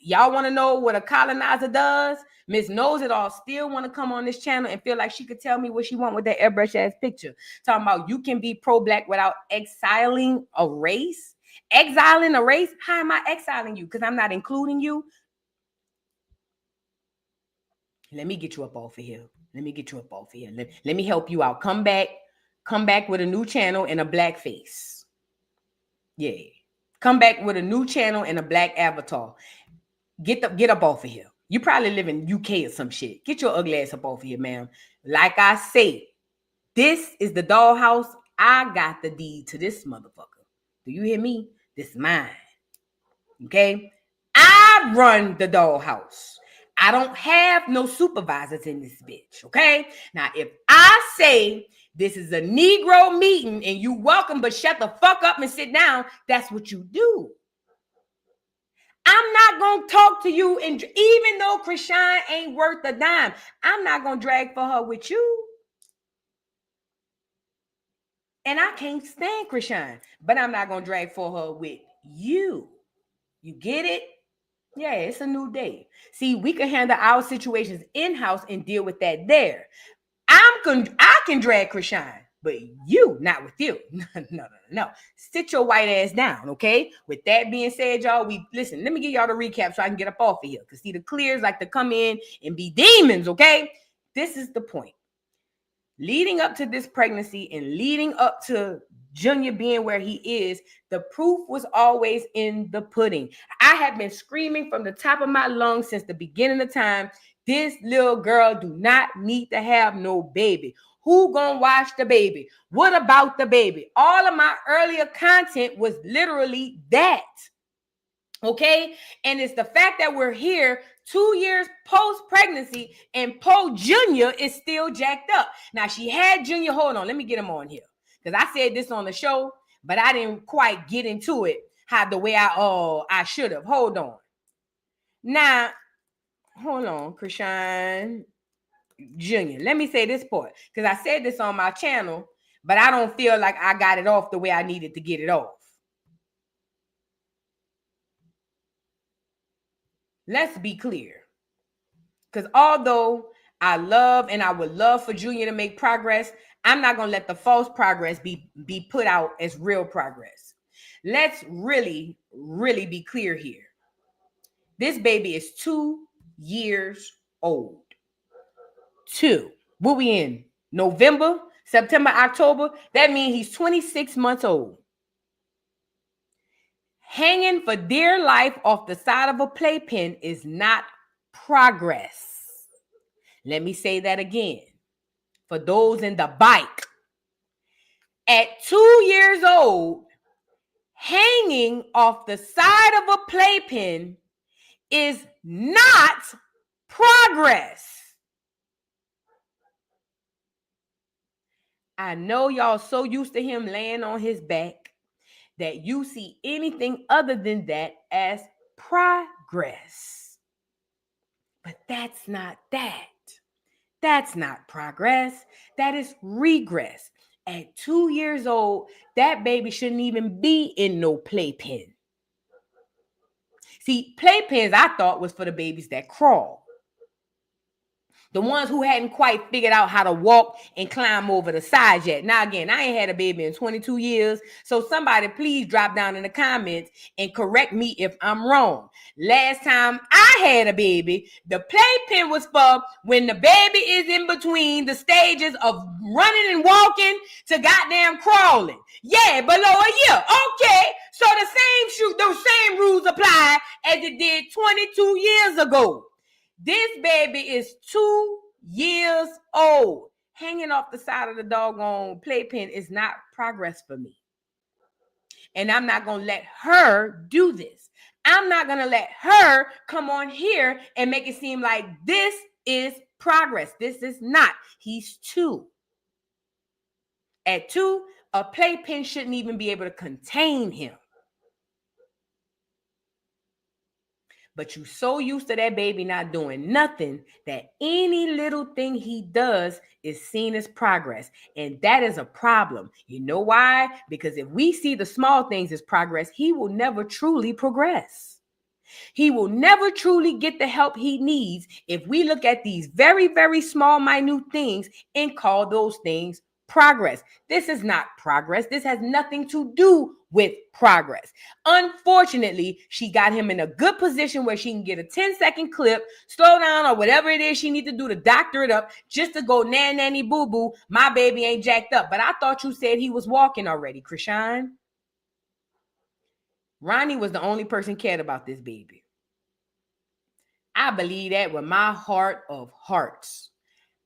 Speaker 1: y'all want to know what a colonizer does? Miss Knows It All still want to come on this channel and feel like she could tell me what she want with that airbrush ass picture. Talking about you can be pro-black without exiling a race. Exiling a race? How am I exiling you? Because I'm not including you. Let me get you up off of here. Let me help you out. Come back with a new channel and a black face. Yeah. Come back with a new channel and a black avatar. Get up off of here. You probably live in UK or some shit. Get your ugly ass up off of here, ma'am. Like I say, this is the dollhouse. I got the deed to this motherfucker. Do you hear me? This is mine. Okay? I run the dollhouse. I don't have no supervisors in this bitch. Okay? Now, if I say this is a Negro meeting and you welcome, but shut the fuck up and sit down, that's what you do. I'm not going to talk to you, and even though Chrisean ain't worth a dime, I'm not going to drag for her with you. And I can't stand Chrisean, but I'm not going to drag for her with you. You get it? Yeah, it's a new day. See, we can handle our situations in-house and deal with that there. I can drag Chrisean, but you, not with you. No. Sit your white ass down, okay? With that being said, y'all, listen, let me give y'all the recap so I can get up off of here. Because see, the clears like to come in and be demons, okay? This is the point. Leading up to this pregnancy and leading up to Junior being where he is, the proof was always in the pudding. I have been screaming from the top of my lungs since the beginning of time. This little girl do not need to have no baby. Who gonna watch the baby? What about the baby? All of my earlier content was literally that. Okay? And it's the fact that we're here 2 years post-pregnancy and Poe Jr. is still jacked up. Now, she had Junior. Hold on. Let me get him on here. Because I said this on the show, but I didn't quite get into it the way I should have. Hold on. Now, hold on, Chrisean Jr. Let me say this part. Because I said this on my channel, but I don't feel like I got it off the way I needed to get it off. Let's be clear. Because although I love and I would love for Junior to make progress, I'm not going to let the false progress be put out as real progress. Let's really, really be clear here. This baby is 2 years old. 2. What we in? November, September, October? That means he's 26 months old. Hanging for dear life off the side of a playpen is not progress. Let me say that again. For those in the bike. At 2 years old, hanging off the side of a playpen is not progress. I know y'all so used to him laying on his back that you see anything other than that as progress. But that's not that. That's not progress. That is regress. At 2 years old, that baby shouldn't even be in no playpen. See, playpens I thought was for the babies that crawl. The ones who hadn't quite figured out how to walk and climb over the sides yet. Now, again, I ain't had a baby in 22 years. So somebody please drop down in the comments and correct me if I'm wrong. Last time I had a baby, the playpen was for when the baby is in between the stages of running and walking to goddamn crawling. Yeah, below a year. Okay. So those same rules apply as it did 22 years ago. This baby is 2 years old. Hanging off the side of the doggone playpen is not progress for me. And I'm not going to let her do this. I'm not going to let her come on here and make it seem like this is progress. This is not. He's 2. At 2, a playpen shouldn't even be able to contain him. But you so used to that baby not doing nothing that any little thing he does is seen as progress. And that is a problem. You know why? Because if we see the small things as progress, he will never truly progress. He will never truly get the help he needs if we look at these very, very small, minute things and call those things progress. This is not progress. This has nothing to do with progress. Unfortunately, she got him in a good position where she can get a 10-second clip, slow down, or whatever it is she needs to do to doctor it up just to go nanny boo boo. My baby ain't jacked up. But I thought you said he was walking already, Chrisean. Ronnie was the only person cared about this baby. I believe that with my heart of hearts.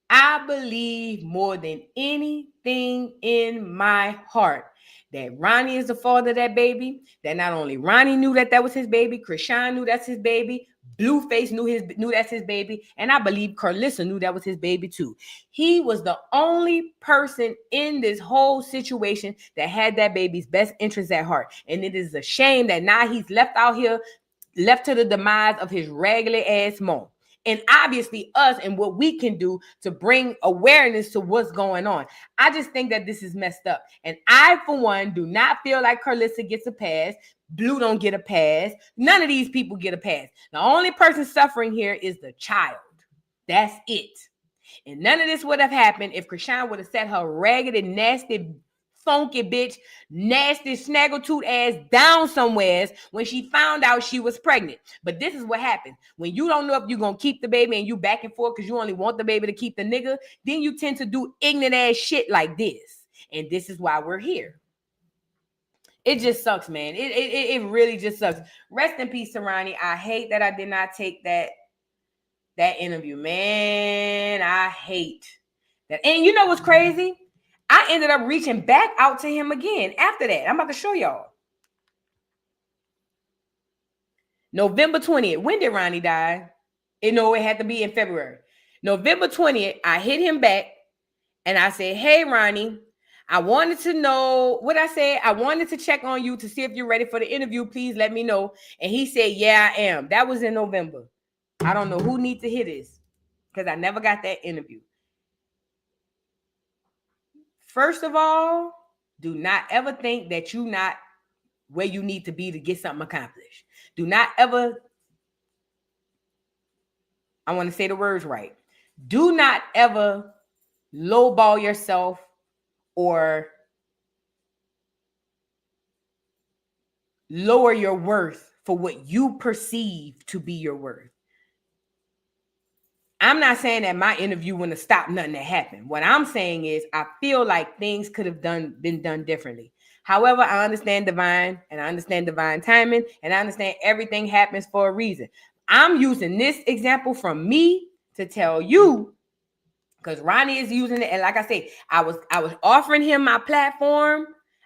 Speaker 1: I believe more than anything in my heart that Ronnie is the father of that baby, that not only Ronnie knew that was his baby, Chrisean knew that's his baby, Blueface knew that's his baby, and I believe Carlissa knew that was his baby too. He was the only person in this whole situation that had that baby's best interest at heart. And it is a shame that now he's left out here, left to the demise of his regular ass mom. And obviously us and what we can do to bring awareness to what's going on. I just think that this is messed up. And I, for one, do not feel like Carlissa gets a pass. Blue don't get a pass. None of these people get a pass. The only person suffering here is the child. That's it. And none of this would have happened if Chrisean would have set her ragged and nasty, funky bitch, nasty snaggletooth ass down somewhere when she found out she was pregnant. But this is what happens. When you don't know if you're going to keep the baby and you back and forth because you only want the baby to keep the nigga, then you tend to do ignorant ass shit like this. And this is why we're here. It just sucks, man. It really just sucks. Rest in peace to Ronnie. I hate that I did not take that interview, man. I hate that. And you know what's crazy? I ended up reaching back out to him again after that. I'm about to show y'all. November 20th. When did Ronnie die? It had to be in February. November 20th, I hit him back and I said, hey, Ronnie, I wanted to know what I said. I wanted to check on you to see if you're ready for the interview. Please let me know. And he said, yeah, I am. That was in November. I don't know who needs to hear this because I never got that interview. First of all, do not ever think that you're not where you need to be to get something accomplished. Do not ever, I want to say the words right. Do not ever lowball yourself or lower your worth for what you perceive to be your worth. I'm not saying that my interview wouldn't have stopped nothing that happened. What I'm saying is I feel like things could have been done differently. However, I understand divine and I understand divine timing and I understand everything happens for a reason. I'm using this example from me to tell you because Ronnie is using it. And like I said, I was offering him my platform.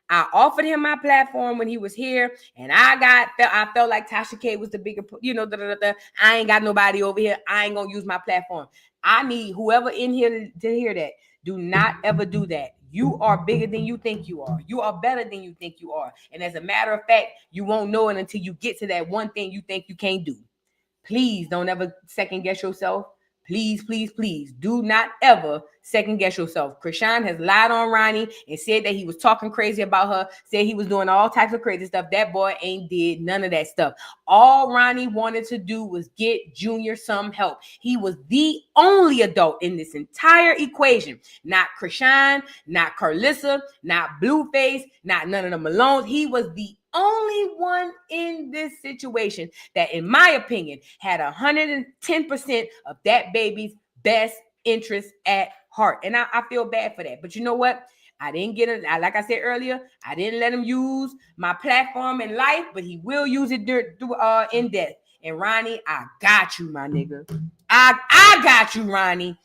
Speaker 1: I offered him my platform when he was here, and I felt like Tasha K was the bigger, I ain't got nobody over here. I ain't gonna use my platform. I need whoever in here to hear that. Do not ever do that. You are bigger than you think you are. You are better than you think you are. And as a matter of fact, you won't know it until you get to that one thing you think you can't do. Please don't ever second guess yourself. Please, please, please do not ever second guess yourself. Chrisean has lied on Ronnie and said that he was talking crazy about her, said he was doing all types of crazy stuff. That boy ain't did none of that stuff. All Ronnie wanted to do was get Junior some help. He was the only adult in this entire equation. Not Chrisean, not Carlissa, not Blueface, not none of the Malones. He was the only one in this situation that, in my opinion, had 110% of that baby's best interest at heart. And I feel bad for that. But you know what? I didn't get it. Like I said earlier, I didn't let him use my platform in life, but he will use it in death. And Ronnie, I got you, my nigga. I got you, Ronnie.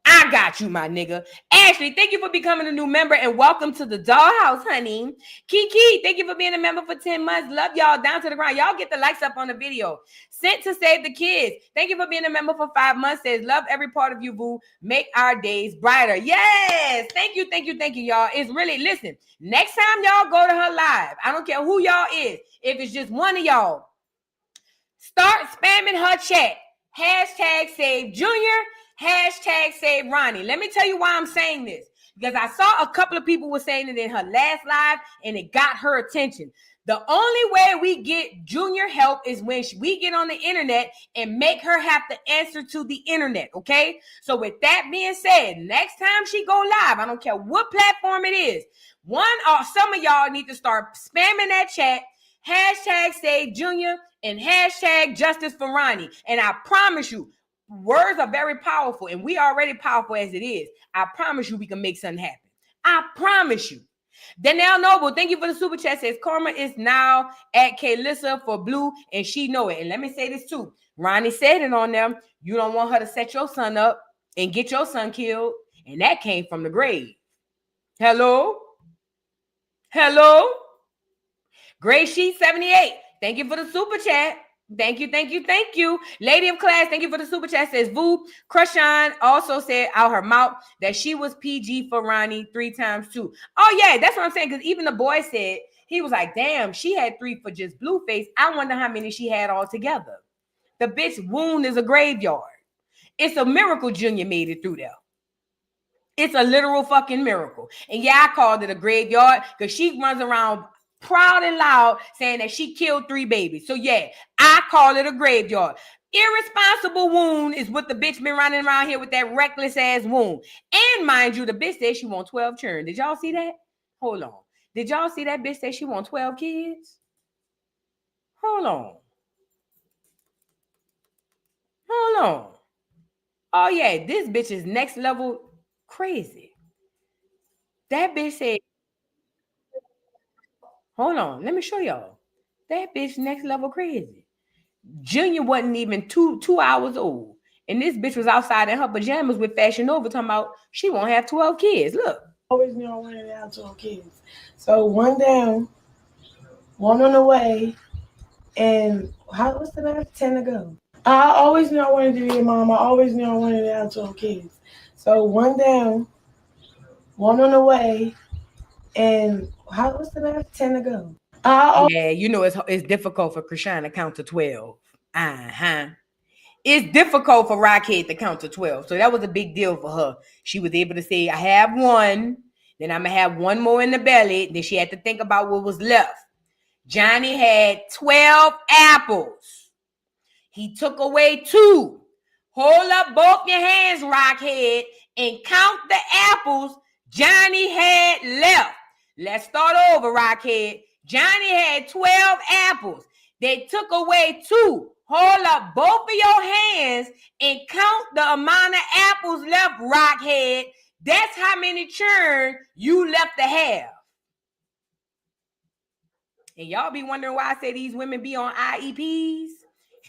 Speaker 1: I got you, my nigga. Ashley, thank you for becoming a new member and welcome to the dollhouse, honey. Kiki, thank you for being a member for 10 months. Love y'all down to the ground. Y'all get the likes up on the video. Sent to Save the Kids. Thank you for being a member for 5 months. Says, love every part of you, boo. Make our days brighter. Yes. Thank you, y'all. It's really, listen, next time y'all go to her live, I don't care who y'all is. If it's just one of y'all, start spamming her chat. Hashtag Save Junior. Hashtag Save Ronnie. Let me tell you why I'm saying this. Because I saw a couple of people were saying it in her last live and it got her attention. The only way we get Junior help is when we get on the internet and make her have to answer to the internet, okay? So with that being said, next time she go live, I don't care what platform it is, one or some of y'all need to start spamming that chat, hashtag Save Junior and hashtag Justice for Ronnie. And I promise you, words are very powerful, and we are already powerful as it is. I promise you we can make something happen. I promise you. Danielle Noble, thank you for the super chat. Says Karma is now at Kalissa for Blue, and she know it. And let me say this too. Ronnie said it on them. You don't want her to set your son up and get your son killed, and that came from the grave. Hello? Gray Sheet 78. Thank you for the super chat. Thank you. Lady of Class, thank you for the super chat. Says Vu. Chrisean also said out her mouth that she was PG for Ronnie 3 times too. Oh, yeah, that's what I'm saying. Because even the boy said, he was like, damn, she had 3 for just Blueface. I wonder how many she had all together. The bitch wound is a graveyard. It's a miracle Junior made it through there. It's a literal fucking miracle. And yeah, I called it a graveyard because she runs around proud and loud saying that she killed 3 babies. So yeah, I call it a graveyard. Irresponsible wound is what the bitch been running around here with that reckless ass wound. And mind you, the bitch said she want 12 children. Did y'all see that? Hold on. Did y'all see that bitch say she want 12 kids? Hold on. Oh yeah, this bitch is next level crazy. That bitch said, hold on, let me show y'all. That bitch next level crazy. Junior wasn't even two hours old. And this bitch was outside in her pajamas with Fashion Nova talking about she won't have 12 kids. Look.
Speaker 4: Always knew I wanted to have 12 kids. So one down, one on the way, and what's the last? 10 to go. I always knew I wanted to be a mom. I always knew I wanted to have 12 kids. So one down, one on the way, and what's the last? 10 to go.
Speaker 1: Yeah, you know it's difficult for Chrisean to count to 12. It's difficult for Rockhead to count to 12. So that was a big deal for her. She was able to say, I have 1, then I'm going to have 1 more in the belly. Then she had to think about what was left. Johnny had 12 apples. He took away 2. Hold up both your hands, Rockhead, and count the apples Johnny had left. Let's start over, Rockhead. Johnny had 12 apples. They took away 2. Hold up both of your hands and count the amount of apples left, Rockhead. That's how many children you left to have. And y'all be wondering why I say these women be on IEPs.